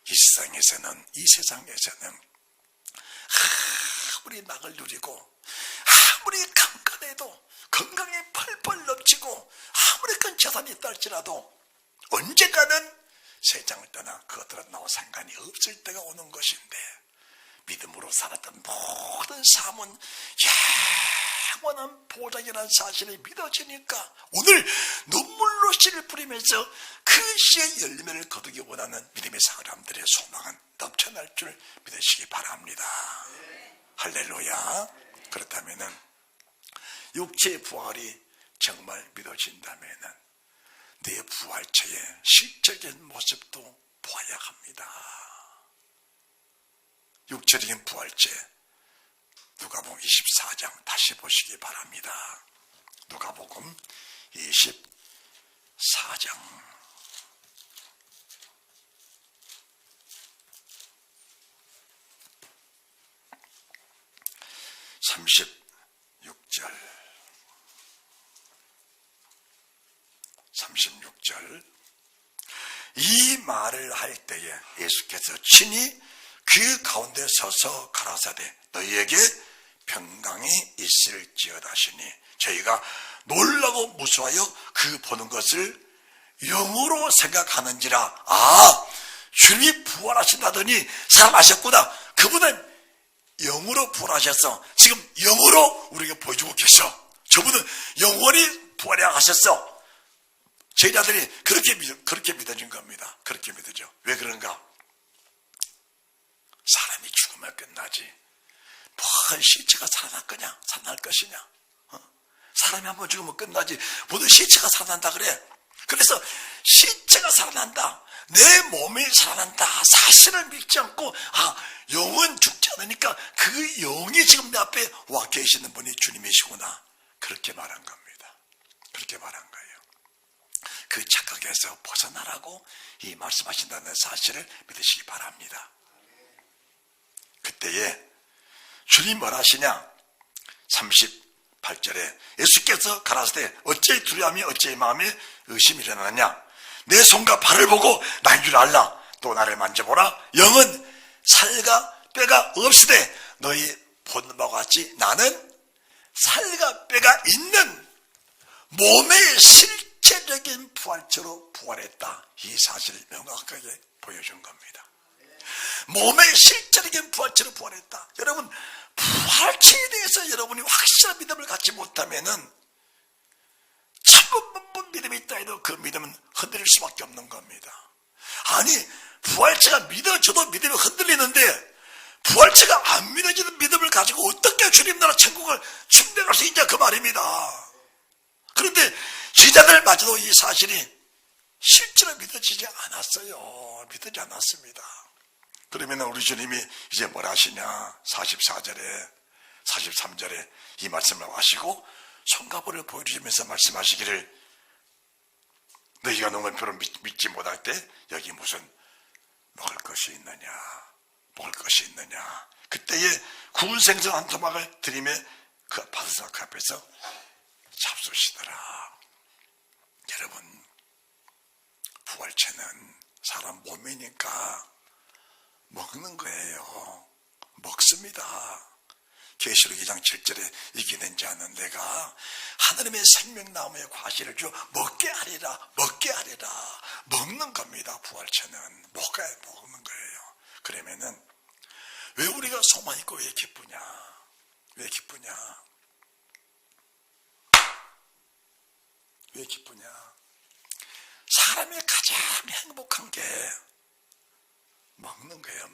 [SPEAKER 1] 이 세상에서는 아무리 낙을 누리고 아무리 강건해도 건강이 펄펄 넘치고 아무리 큰 재산이 있다 할지라도 언젠가는 세상을 떠나 그것들은 나와 상관이 없을 때가 오는 것인데, 믿음으로 살았던 모든 삶은 영원한 보장이라는 사실이 믿어지니까 오늘 눈물로 씨를 뿌리면서 그 씨의 열매를 거두기 원하는 믿음의 사람들의 소망은 넘쳐날 줄 믿으시기 바랍니다. 할렐루야. 그렇다면은 육체의 부활이 정말 믿어진다면은 내 부활체의 실적인 모습도 보아야 합니다. 육체적인 부활체, 누가복음 24장 다시 보시기 바랍니다. 누가복음 24장 36절 이 말을 할 때에 예수께서 친히 그 가운데 서서 가라사대 너희에게 평강이 있을지어다 하시니 저희가 놀라고 무서워하여 그 보는 것을 영으로 생각하는지라. 주님이 부활하신다더니 살아나셨구나. 그분은 영으로 부활하셨어. 지금 영으로 우리에게 보여주고 계셔. 저분은 영원히 부활하셨어. 제자들이 그렇게 믿어진 겁니다. 그렇게 믿어져. 왜 그런가? 사람이 죽으면 끝나지. 뭘 시체가 살아날 것이냐? 사람이 한번 죽으면 끝나지. 모든 시체가 살아난다 그래. 그래서 시체가 살아난다, 내 몸이 살아난다 사실을 믿지 않고 영은 죽지 않으니까 그 영이 지금 내 앞에 와 계시는 분이 주님이시구나, 그렇게 말한 겁니다. 그렇게 말한 거예요. 그 착각에서 벗어나라고 이 말씀하신다는 사실을 믿으시기 바랍니다. 그때에 주님 뭐라 하시냐? 38절에 예수께서 가라사대 어찌 두려움이 어찌 마음에 의심이 일어나냐? 내 손과 발을 보고 나인 줄 알라. 또 나를 만져보라. 영은 살과 뼈가 없으되 너희 보는 바와 같이 나는 살과 뼈가 있는 몸의 실체적인 부활체로 부활했다. 이 사실을 명확하게 보여준 겁니다. 몸의 실제적인 부활체로 부활했다. 여러분, 부활체에 대해서 여러분이 확실한 믿음을 갖지 못하면은 천번번번 믿음이 있다 해도 그 믿음은 흔들릴 수밖에 없는 겁니다. 아니, 부활체가 믿어져도 믿음이 흔들리는데 부활체가 안 믿어지는 믿음을 가지고 어떻게 주님 나라 천국을 침략할 수 있냐 그 말입니다. 그런데 제자들마저도 이 사실이 실제로 믿어지지 않았어요. 믿어지지 않았습니다. 그러면 우리 주님이 이제 뭐라 하시냐? 44절에 43절에 이 말씀을 하시고 손과 발을 보여주시면서 말씀하시기를 너희가 농원표를 믿지 못할 때 여기 무슨 먹을 것이 있느냐. 그때에 구운 생선 한 토막을 들이며 그 앞에서 잡수시더라. 여러분, 부활체는 사람 몸이니까 먹는 거예요. 먹습니다. 계시록 2장 7절에 이기는지 아는 내가 하나님의 생명나무의 과실을 주 먹게 하리라. 먹는 겁니다. 부활체는 먹는 거예요. 그러면은 왜 우리가 소망 있고 왜 기쁘냐? 사람이 가장 행복한 게 먹는 거예요.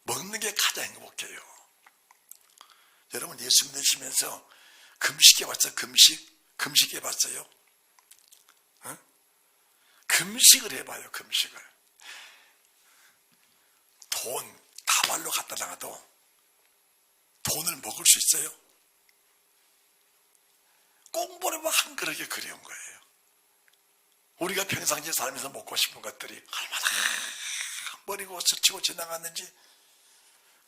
[SPEAKER 1] 먹는 게 가장 행복해요. 여러분, 예수 믿으시면서 금식해봤어요? 금식해봤어요? 금식을 해봐요. 돈 다발로 갖다 나가도 돈을 먹을 수 있어요? 꽁보레만 한 그릇에 그리운 거예요. 우리가 평상시에 살면서 먹고 싶은 것들이 얼마나 버리고 스치고 지나갔는지,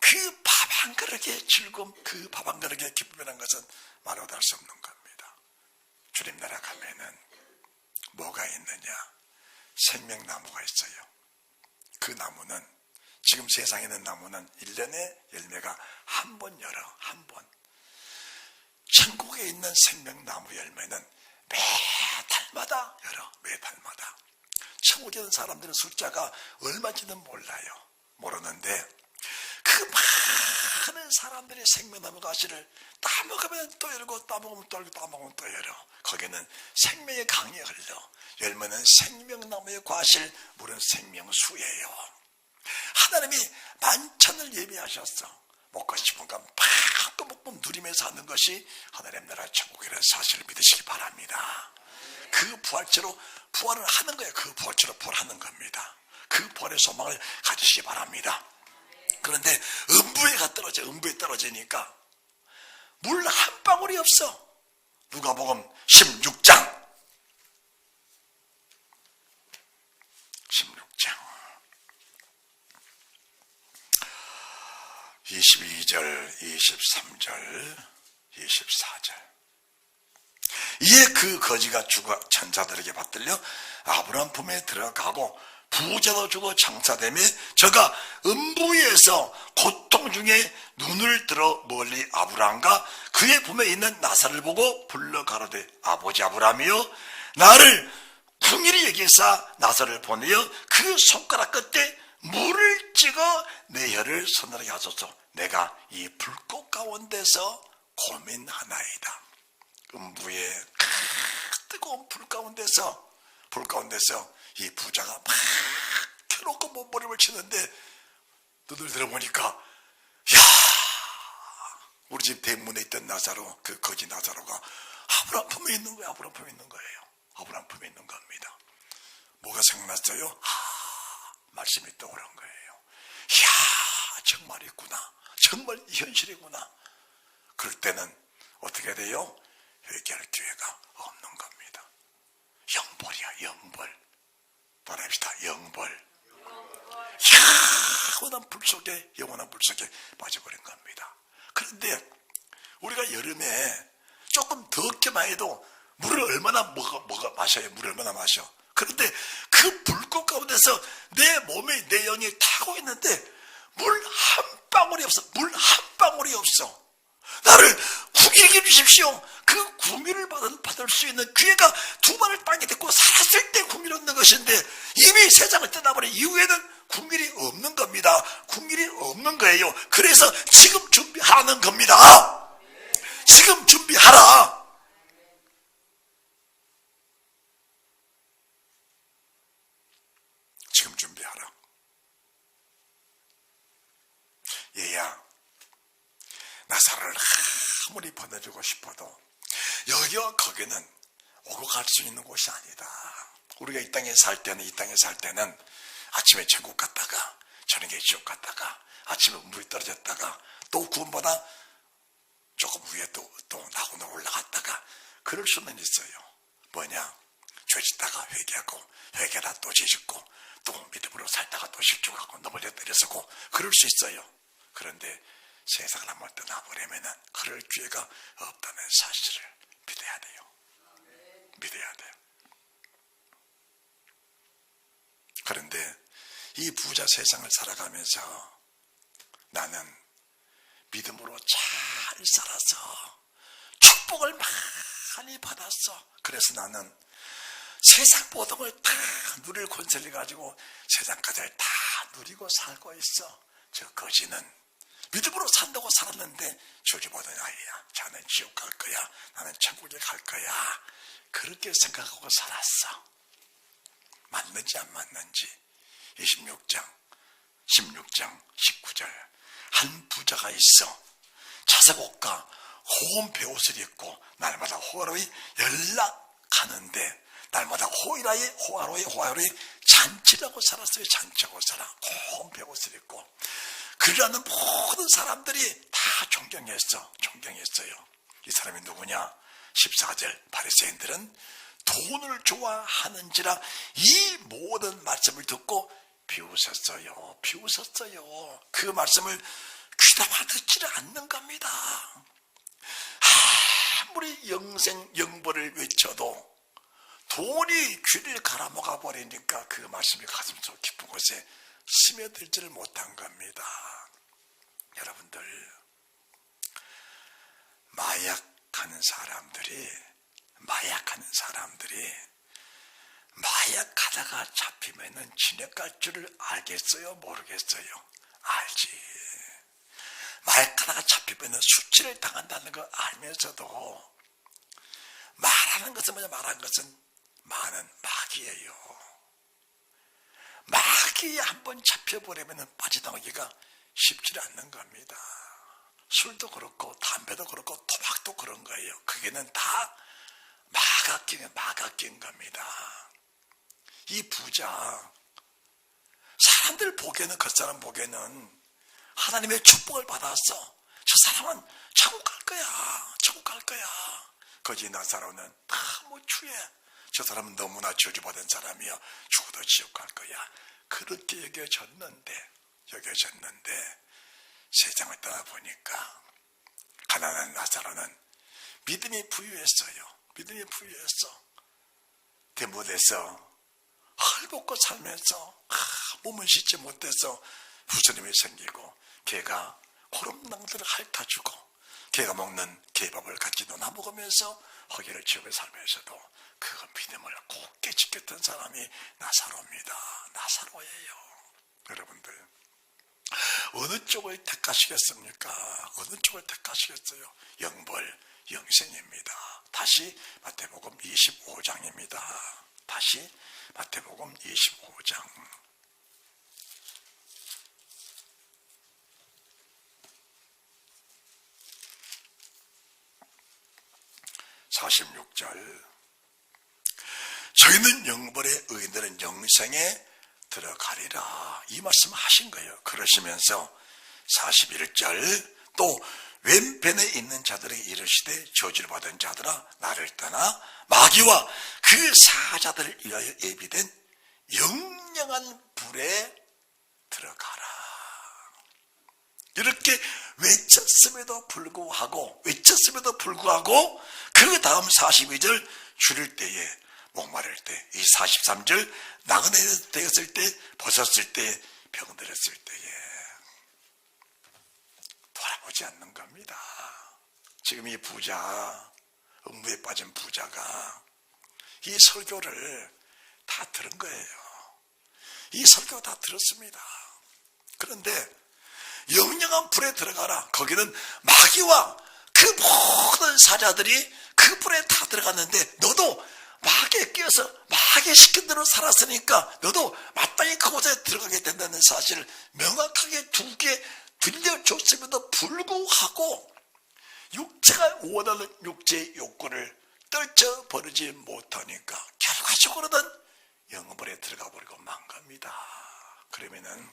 [SPEAKER 1] 그 밥 한 그릇의 즐거움, 그 밥 한 그릇의 기쁨이라는 것은 말로 할 수 없는 겁니다. 주님 나라 가면은 뭐가 있느냐? 생명나무가 있어요. 그 나무는, 지금 세상에 있는 나무는 1년에 열매가 한 번 열어, 한 번. 천국에 있는 생명나무 열매는 매달마다 열어, 매달마다. 천국에 있는 사람들의 숫자가 얼마인지는 몰라요. 모르는데 그 많은 사람들의 생명나무 가시를 따먹으면 또 열고, 따먹으면 또 열고, 따먹으면 또 열어. 거기는 생명의 강이 흘러. 열매는 생명나무의 과실, 물은 생명수예요. 하나님이 만찬을 예비하셨어. 먹고 싶은 건 팍 먹고 누리면서 하는 것이 하나님 나라 천국이라는 사실을 믿으시기 바랍니다. 그 부활체로 부활을 하는 거예요. 그 부활체로 부활하는 겁니다. 그 부활의 소망을 가지시기 바랍니다. 그런데 음부에가 떨어져. 음부에 떨어지니까 물 한 방울이 없어. 누가복음 16장 22절, 23절, 24절. 이에 그 거지가 죽어 천사들에게 받들려 아브라함 품에 들어가고, 부자도 주고 장사되며 저가 음부에서 고통 중에 눈을 들어 멀리 아브라함과 그의 품에 있는 나사를 보고 불러 가로되, 아버지 아브라함이여, 나를 궁일이 여기사 나사를 보내어 그 손가락 끝에 물을 찍어 내 혀를 서늘하게 하소서. 내가 이 불꽃 가운데서 고민하나이다. 음부의 뜨거운 불 가운데서 이 부자가 막 켜놓고 몸부림을 치는데, 눈을 들어보니까, 야, 우리 집 대문에 있던 나사로, 그 거지 나사로가 아브라함 품에 있는 거예요. 아브라함 품에 있는 거예요. 아브라함 품에 있는 겁니다. 뭐가 생각났어요? 말씀이 떠오른 거예요. 이야, 정말 있구나. 정말 현실이구나. 그럴 때는 어떻게 돼요? 회개할 기회가 없는 겁니다. 영벌이야, 영벌. 말합시다, 영벌. 영원한 불 속에 빠져버린 겁니다. 그런데 우리가 여름에 조금 덥게만 해도 물을 얼마나 마셔요? 물을 얼마나 마셔? 그런데 그 불꽃 가운데서 내 몸에, 내 영이 타고 있는데 물 한 방울이 없어. 물 한 방울이 없어. 나를 구기게 해주십시오. 그 구미를 받을 수 있는 기회가 두 발을 땅에 딛고 살았을 때 구미를 얻는 것인데, 이미 세상을 떠나버린 이후에는 구밀이 없는 겁니다. 구밀이 없는 거예요. 그래서 지금 준비하라는 겁니다. 지금 준비하라. 지금 준비하라. 얘야, 나사를 아무리 보내주고 싶어도 여기와 거기는 오고 갈 수 있는 곳이 아니다. 우리가 이 땅에 살 때는 아침에 천국 갔다가 저녁에 지옥 갔다가 아침에 물이 떨어졌다가 또 구원받아 조금 위에 또 나오나 올라갔다가 그럴 수는 있어요. 뭐냐? 죄 짓다가 회개하고, 회개하다 또 죄 짓고, 또 믿음으로 살다가 또 실족하고 넘어져 때려서고 그럴 수 있어요. 그런데 세상을 한번 떠나버리면은 그럴 기회가 없다는 사실을 믿어야 돼요. 믿어야 돼요. 그런데 이 부자 세상을 살아가면서 나는 믿음으로 잘 살아서 축복을 많이 받았어. 그래서 나는 세상 모든 걸 다 누릴 권세를 가지고 세상 것을 다 누리고 살고 있어. 저 거지는 믿음으로 산다고 살았는데 저기 보던 아이야. 자는 지옥 갈 거야. 나는 천국에 갈 거야. 그렇게 생각하고 살았어. 맞는지 안 맞는지. 16장 19절 한 부자가 있어. 자색 옷과 호은 베옷을 입고 날마다 호화로이 연락하는데, 날마다 호화로이 잔치라고 살았어요. 잔치라고 살아. 호은 베옷을 입고. 그러는 모든 사람들이 다 존경했어요. 이 사람이 누구냐? 14절 바리새인들은 돈을 좋아하는지라 이 모든 말씀을 듣고 비웃었어요. 비웃었어요. 그 말씀을 귀담아 듣지를 않는 겁니다. 아무리 영생영벌을 외쳐도 돈이 귀를 갈아먹어 버리니까 그 말씀이 가슴속 깊은 곳에 스며들지를 못한 겁니다. 여러분들, 마약하는 사람들이 마약하다가 잡히면은 진액갈 줄을 알겠어요? 모르겠어요? 알지. 마약하다가 잡히면은 수치를 당한다는 거 알면서도 말하는 것은 많은 마귀예요. 마귀에 한번 잡혀버리면 빠져나오기가 쉽지 않는 겁니다. 술도 그렇고 담배도 그렇고 도박도 그런 거예요. 그게는 다 마각기인 겁니다. 이 부자, 사람들 보기에는, 그 사람 보기에는 하나님의 축복을 받았어. 저 사람은 천국 갈 거야. 거지 나사로는 너무 추해. 저 사람은 너무나 저주받은 사람이야. 죽어도 지옥 갈 거야. 그렇게 여겨졌는데 세상을 떠나보니까 가난한 나사로는 믿음이 부유했어요. 대못에서 헐벗고 살면서 몸을 씻지 못해서 후스름이 생기고 걔가 고름낭들을 핥아주고 걔가 먹는 개밥을 같이 나눠 먹으면서 허기를 지우며 살면서도 그 믿음을 굳게 지켰던 사람이 나사로입니다. 나사로예요. 여러분들, 어느 쪽을 택하시겠습니까? 어느 쪽을 택하시겠어요? 영벌, 영생입니다. 다시 마태복음 25장입니다. 다시 마태복음 25장. 46절. 저희는 영벌의 의인들은 영생에 들어가리라. 이 말씀 하신 거예요. 그러시면서 41절 또 왼편에 있는 자들에게 이르시되 저주를 받은 자들아 나를 떠나 마귀와 그 사자들을 위하여 예비된 영영한 불에 들어가라. 이렇게 외쳤음에도 불구하고 그 다음 42절 줄일 때에 목마를 때, 이 43절 나그네 되었을 때, 벗었을 때, 병들었을 때에 돌아보지 않는 겁니다. 지금 이 부자, 음부에 빠진 부자가 이 설교를 다 들은 거예요. 이 설교 다 들었습니다. 그런데 영영한 불에 들어가라. 거기는 마귀와 그 모든 사자들이 그 불에 다 들어갔는데 너도 마귀에 끼어서 마귀 시킨 대로 살았으니까 너도 마땅히 그곳에 들어가게 된다는 사실을 명확하게 두 개 들려줬음에도 불구하고 육체가 원하는 육체의 욕구를 떨쳐버리지 못하니까 결과적으로는 영업불에 들어가 버리고 만 겁니다. 그러면은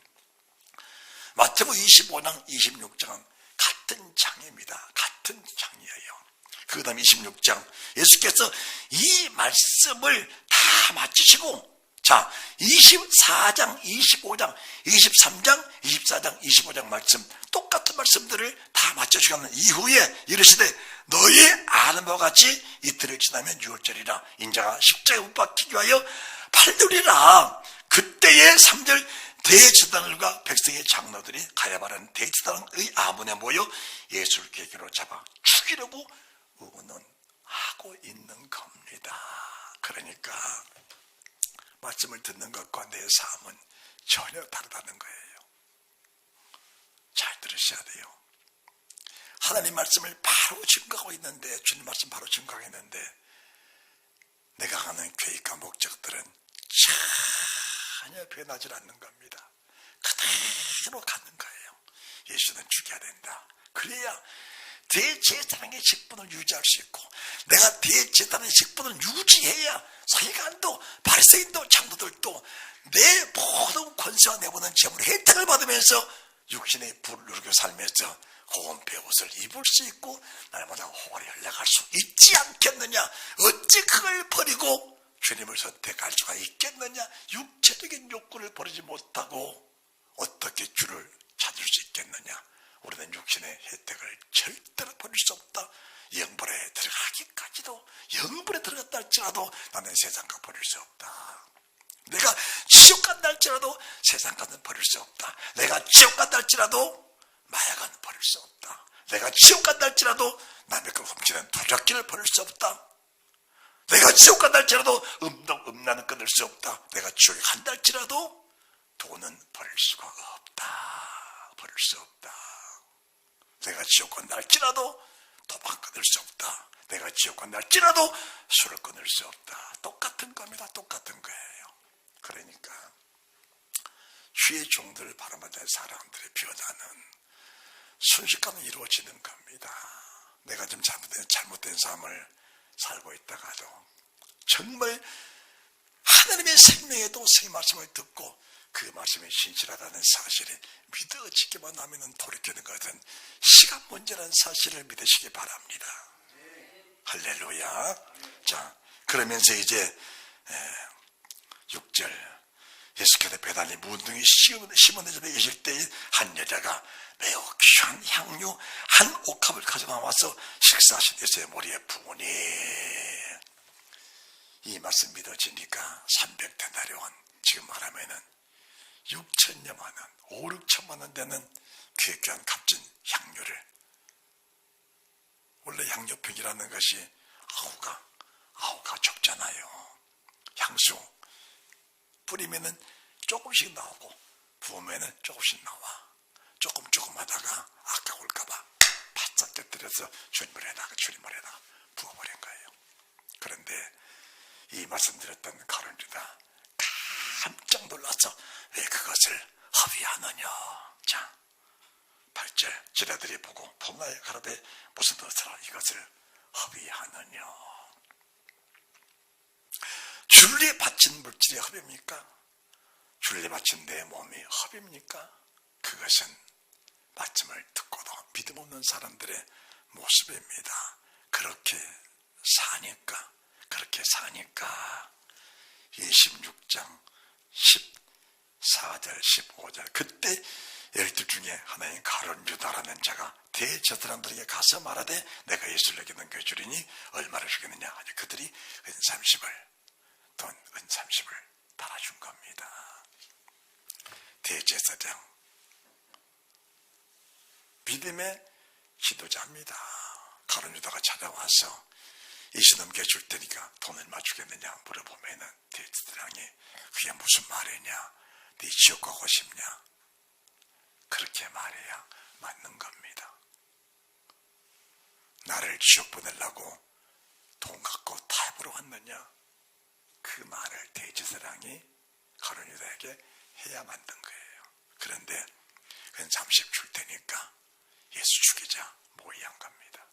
[SPEAKER 1] 마태복음 25장, 26장은 같은 장입니다. 같은 장이에요. 그 다음 26장 예수께서 이 말씀을 다 마치시고 자 24장, 25장, 23장, 24장, 25장 말씀 똑같은 말씀들을 다 마치시고 이후에 이르시되 너희 아는 바와 같이 이틀을 지나면 유월절이라 인자가 십자가에 못 박히기 위하여 팔리리라. 그때의 3절 대제사장들과 백성의 장로들이 가야바라는 대제사장의 아문에 모여 예수를 계기로 잡아 죽이려고 의논하고 있는 겁니다. 그러니까 말씀을 듣는 것과 내 삶은 전혀 다르다는 거예요. 잘 들으셔야 돼요. 하나님 말씀을 바로 증거하고 있는데, 주님 말씀 바로 증거하고 있는데 내가 가는 계획과 목적들은 전혀 변하지 않는 겁니다. 그대로 가는 거예요. 예수는 죽여야 된다. 그래야 대제사장의 직분을 유지할 수 있고 내가 대제사장의 직분을 유지해야 서기관도 바리새인도 장로들도 내 모든 권세와 내보는 재물의 혜택을 받으면서 육신의 불을 누리고 살면서 보온배 옷을 입을 수 있고 날마다 호갈이 흘러갈 수 있지 않겠느냐? 어찌 그걸 버리고 주님을 선택할 수가 있겠느냐? 육체적인 욕구를 버리지 못하고 어떻게 주를 찾을 수 있겠느냐? 우리는 육신의 혜택을 절대로 버릴 수 없다. 영벌에 들어가기까지도, 영벌에 들어갔다 할지라도 나는 세상과 버릴 수 없다. 내가 지옥 간다 할지라도 세상과는 버릴 수 없다. 내가 지옥 간다 할지라도 마약은 버릴 수 없다. 내가 지옥 간다 할지라도 남의 걸 훔치는 도적질을 버릴 수 없다. 내가 지옥 간다 할지라도 음란은 끊을 수 없다. 내가 지옥에 간다 할지라도 돈은 버릴 수가 없다. 버릴 수 없다. 내가 지옥 간다 할지라도 도박 끊을 수 없다. 내가 지옥 간다 할지라도 술을 끊을 수 없다. 똑같은 겁니다. 똑같은 거예요. 그러니까 주의 종들을 바라보는 사람들의 변화는 순식간에 이루어지는 겁니다. 내가 좀 잘못된 삶을 살고 있다가도 정말 하나님의 생명에도 생 말씀을 듣고 그 말씀이 신실하다는 사실이 믿어지기만 하면 돌이키는 것은 시간 문제라는 사실을 믿으시기 바랍니다. 할렐루야. 자, 그러면서 이제 6절 예수께서 베다니 문둥이 시몬의 집에 계실 때에 한 여자가 매우 귀한 향유 한 옥합을 가져와서 식사하신 예수의 머리에 부으니, 이 말씀 믿어지니까 300데나리온, 지금 말하면은 6천여만 원, 5, 6천만 원 되는 귀한 값진 향유를, 원래 향유병이라는 것이 아우가 적잖아요. 향수 뿌리면은 조금씩 나오고 부으면은 조금씩 나와. 조금 하다가 아까울까봐 바짝 곁들여서 주님을에다가 부어버린 거예요. 그런데 이 말씀드렸던 가룟 유다 깜짝 놀라서 왜 그것을 허비하느냐. 자, 8절 제자들이 보고 봄나의 가라데 무슨 뜻으로 이것을 허비하느냐. 주를 바친 물질이 허비입니까? 주를 바친 내 몸이 허비입니까? 그것은 말씀을 듣고도 믿음 없는 사람들의 모습입니다. 그렇게 사니까 26장 14절 15절 그때 12 중에 하나인 가룟 유다라는 자가 대제사장들에게 가서 말하되 내가 예수를 내게 넘겨주리니 얼마를 주겠느냐 하니 그들이 은 30을 달아준 겁니다. 대제사장 믿음의 지도자입니다. 가룟 유다가 찾아와서 예수 넘겨줄 테니까 돈 얼마 주겠느냐 물어보면은 대제사장이 그게 무슨 말이냐, 네 지옥 가고 싶냐, 그렇게 말해야 맞는 겁니다. 나를 지옥 보내려고 돈 갖고 타협으로 왔느냐, 그 말을 대제사장이 가룟 유다에게 해야 만든 거예요. 그런데 그건 30 줄 테니까 예수 죽이자 모의한 겁니다.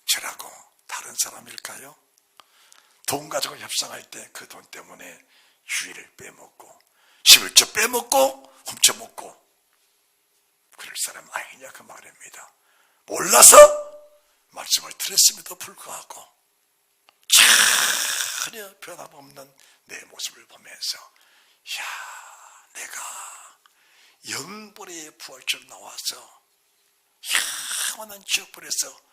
[SPEAKER 1] 저라고 다른 사람일까요? 돈 가지고 협상할 때 그 돈 때문에 주의를 빼먹고 11조 빼먹고 훔쳐먹고 그럴 사람 아니냐 그 말입니다. 몰라서 말씀을 들었음에도 불구하고 전혀 변함없는 내 모습을 보면서 내가 영벌의 부활처럼 나와서 영원한 지옥불에서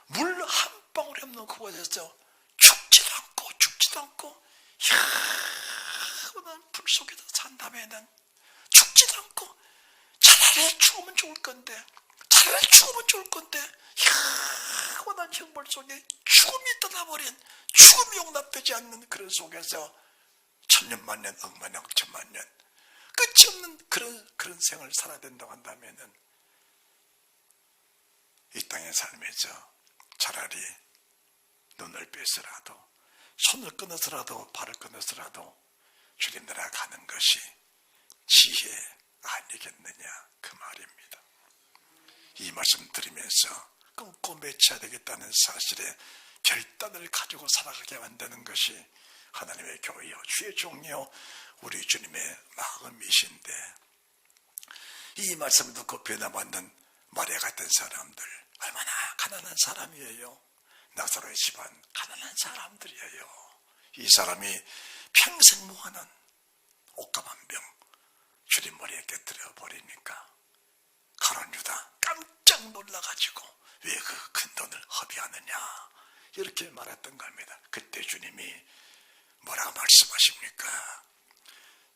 [SPEAKER 1] 물 한 방울이 없는 그곳에서 죽지도 않고 영원한 불 속에서 산다면은 죽지도 않고 차라리 죽으면 좋을 건데 영원한 형벌 속에 죽음이 떠나버린, 죽음이 용납되지 않는 그런 속에서 천년 만년 억만년 억천만년 끝이 없는 그런 생을 살아야 된다고 한다면은 이 땅의 삶에서 차라리 눈을 빼서라도 손을 끊어서라도 발을 끊어서라도 주님 나라 가는 것이 지혜 아니겠느냐 그 말입니다. 이 말씀 들으면서 끊고 맺혀야 되겠다는 사실에 결단을 가지고 살아가게 만드는 것이 하나님의 교회요 주의 종이요 우리 주님의 마음이신데, 이 말씀을 듣고 변화받는 마리아 같은 사람들, 얼마나 가난한 사람이에요. 나사로의 집안 가난한 사람들이에요. 이 사람이 평생 모아놓은 옷감 한 병 주님 머리에 깨뜨려 버리니까 가룟 유다 깜짝 놀라가지고 왜 그 큰 돈을 허비하느냐 이렇게 말했던 겁니다. 그때 주님이 뭐라고 말씀하십니까?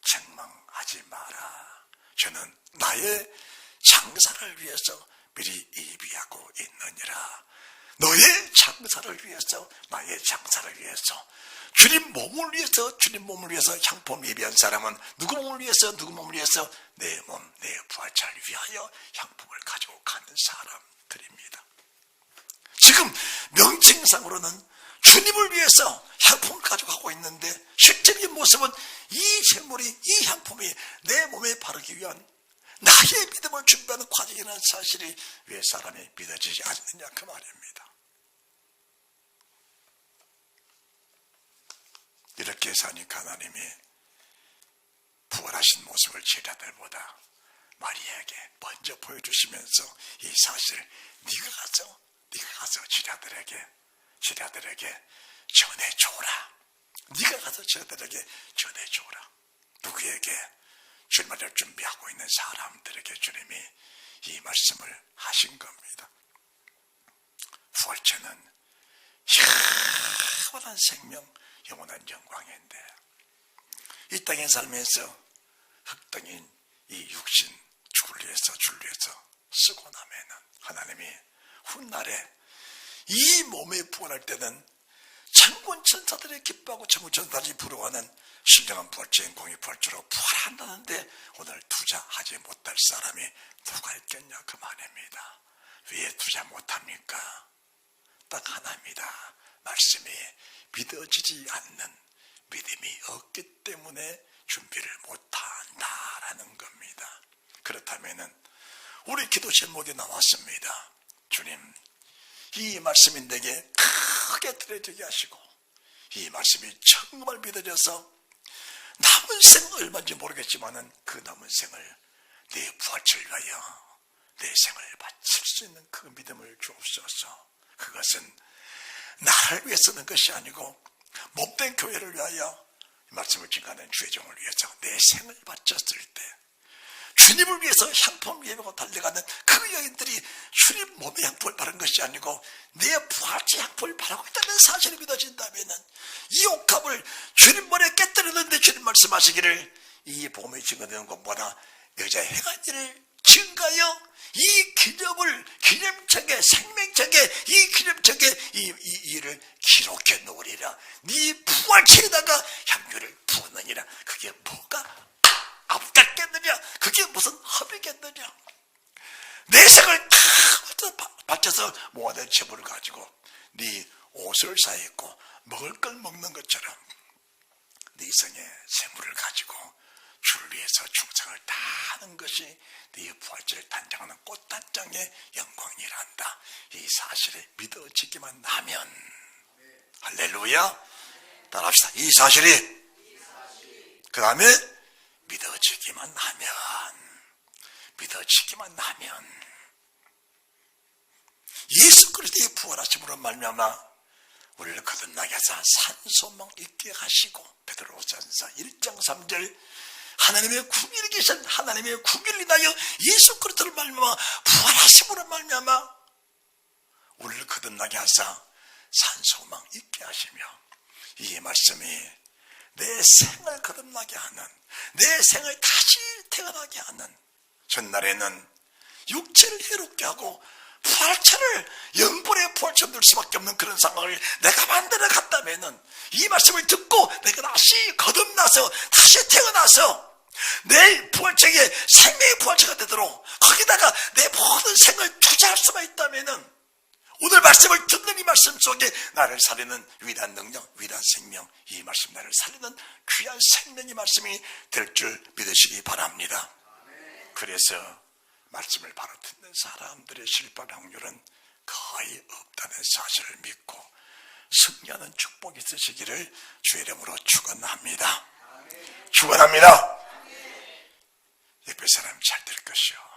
[SPEAKER 1] 책망하지 마라. 저는 나의 장사를 위해서 미리 예비하고 있느니라. 너의 장사를 위해서, 나의 장사를 위해서, 주님 몸을 위해서 향품 예비한 사람은 누구 몸을 위해서, 누구 몸을 위해서? 내 몸, 내 부활체를 위하여 향품을 가지고 가는 사람들입니다. 지금 명칭상으로는 주님을 위해서 향품을 가지고 가고 있는데 실제적인 모습은 이 재물이, 이 향품이 내 몸에 바르기 위한 나의 믿음을 준비하는 과정이라는 사실이 왜 사람이 믿어지지 않느냐 그 말입니다. 이렇게 사니까 하나님이 부활하신 모습을 제자들보다 마리아에게 먼저 보여주시면서 이 사실을 네가 가서 제자들에게 전해줘라. 네가 가서 제자들에게 전해줘라. 누구에게? 주님을 준비하고 있는 사람들에게 주님이 이 말씀을 하신 겁니다. 부활체는 영원한 생명, 영원한 영광인데 이 땅에 살면서 흙덩인 이 육신 줄리에서 쓰고 나면은 하나님이 훗날에 이 몸에 부활할 때는 천군 천사들이 기뻐하고 천군 천사들이 부러워하는 신령한 부활체인 공의 부활체로 부활한다는데 오늘 투자하지 못할 사람이 누가 있겠냐 그 말입니다. 왜 투자 못합니까? 딱 하나입니다. 말씀이 믿어지지 않는 믿음이 없기 때문에 준비를 못한다라는 겁니다. 그렇다면은 우리 기도 제목이 나왔습니다. 주님, 이 말씀이 내게 크게 들려지게 하시고 이 말씀이 정말 믿어져서 남은 생은 얼마인지 모르겠지만은 그 남은 생을 내 부활체를 위하여 내 생을 바칠 수 있는 그 믿음을 주옵소서. 그것은 나를 위해 쓰는 것이 아니고 못된 교회를 위하여 말씀을 증거하는 주의 종을 위해서 내 생을 바쳤을 때 주님을 위해서 향품 예배하고 달려가는 그 여인들이 주님 몸에 향품을 바른 것이 아니고 내 부활체 향품을 바르고 있다는 사실이 믿어진다면 이 옥합을 주님 머리에 깨뜨렸는데 주님 말씀하시기를 이 복음이 증거되는 것보다 여자의 행한 일을 증가하여 이 기념책에 생명책에 이 기념책에 이 일을 기록해 놓으리라. 네 부활체에다가 향유를 부으느니라. 그게 뭐가 아깝겠느냐? 그게 무슨 허비겠느냐? 내 생을 다 바쳐서 모아둔 재물을 가지고 네 옷을 사입고 먹을 걸 먹는 것처럼 네 생의 재물을 가지고 주를 위해서 충성을 다하는 것이 네 부활체를 단장하는 꽃단장의 영광이란다. 이 사실이 믿어지기만 하면 할렐루야. 따라합시다. 이 사실이 그 다음에 믿어지기만 하면 예수 그리스도의 부활하심으로 말미암아 우리를 거듭나게 해서 산소망 있게 하시고 베드로전서 1장 3절 하나님의 궁일이 계신 하나님의 궁일을 인하여 예수 그리스도를 말미암아 부활하심으로 말미암아 우리를 거듭나게 하사 산소망 있게 하시며 이 말씀이 내 생을 거듭나게 하는 내 생을 다시 태어나게 하는 전날에는 육체를 해롭게 하고 부활체를 영본의 부활체를 넣을 수밖에 없는 그런 상황을 내가 만들어 갔다면 이 말씀을 듣고 내가 다시 거듭나서 다시 태어나서 내 부활체에 생명의 부활체가 되도록 거기다가 내 모든 생을 투자할 수가 있다면 오늘 말씀을 듣는 이 말씀 속에 나를 살리는 위대한 능력, 위대한 생명, 이 말씀 나를 살리는 귀한 생명의 말씀이 될 줄 믿으시기 바랍니다. 그래서 말씀을 바로 듣는 사람들의 실패할 확률은 거의 없다는 사실을 믿고 승리하는 축복이 있으시기를 주의 이름으로 축원합니다. 축원합니다. 옆에 사람 잘 될 것이요.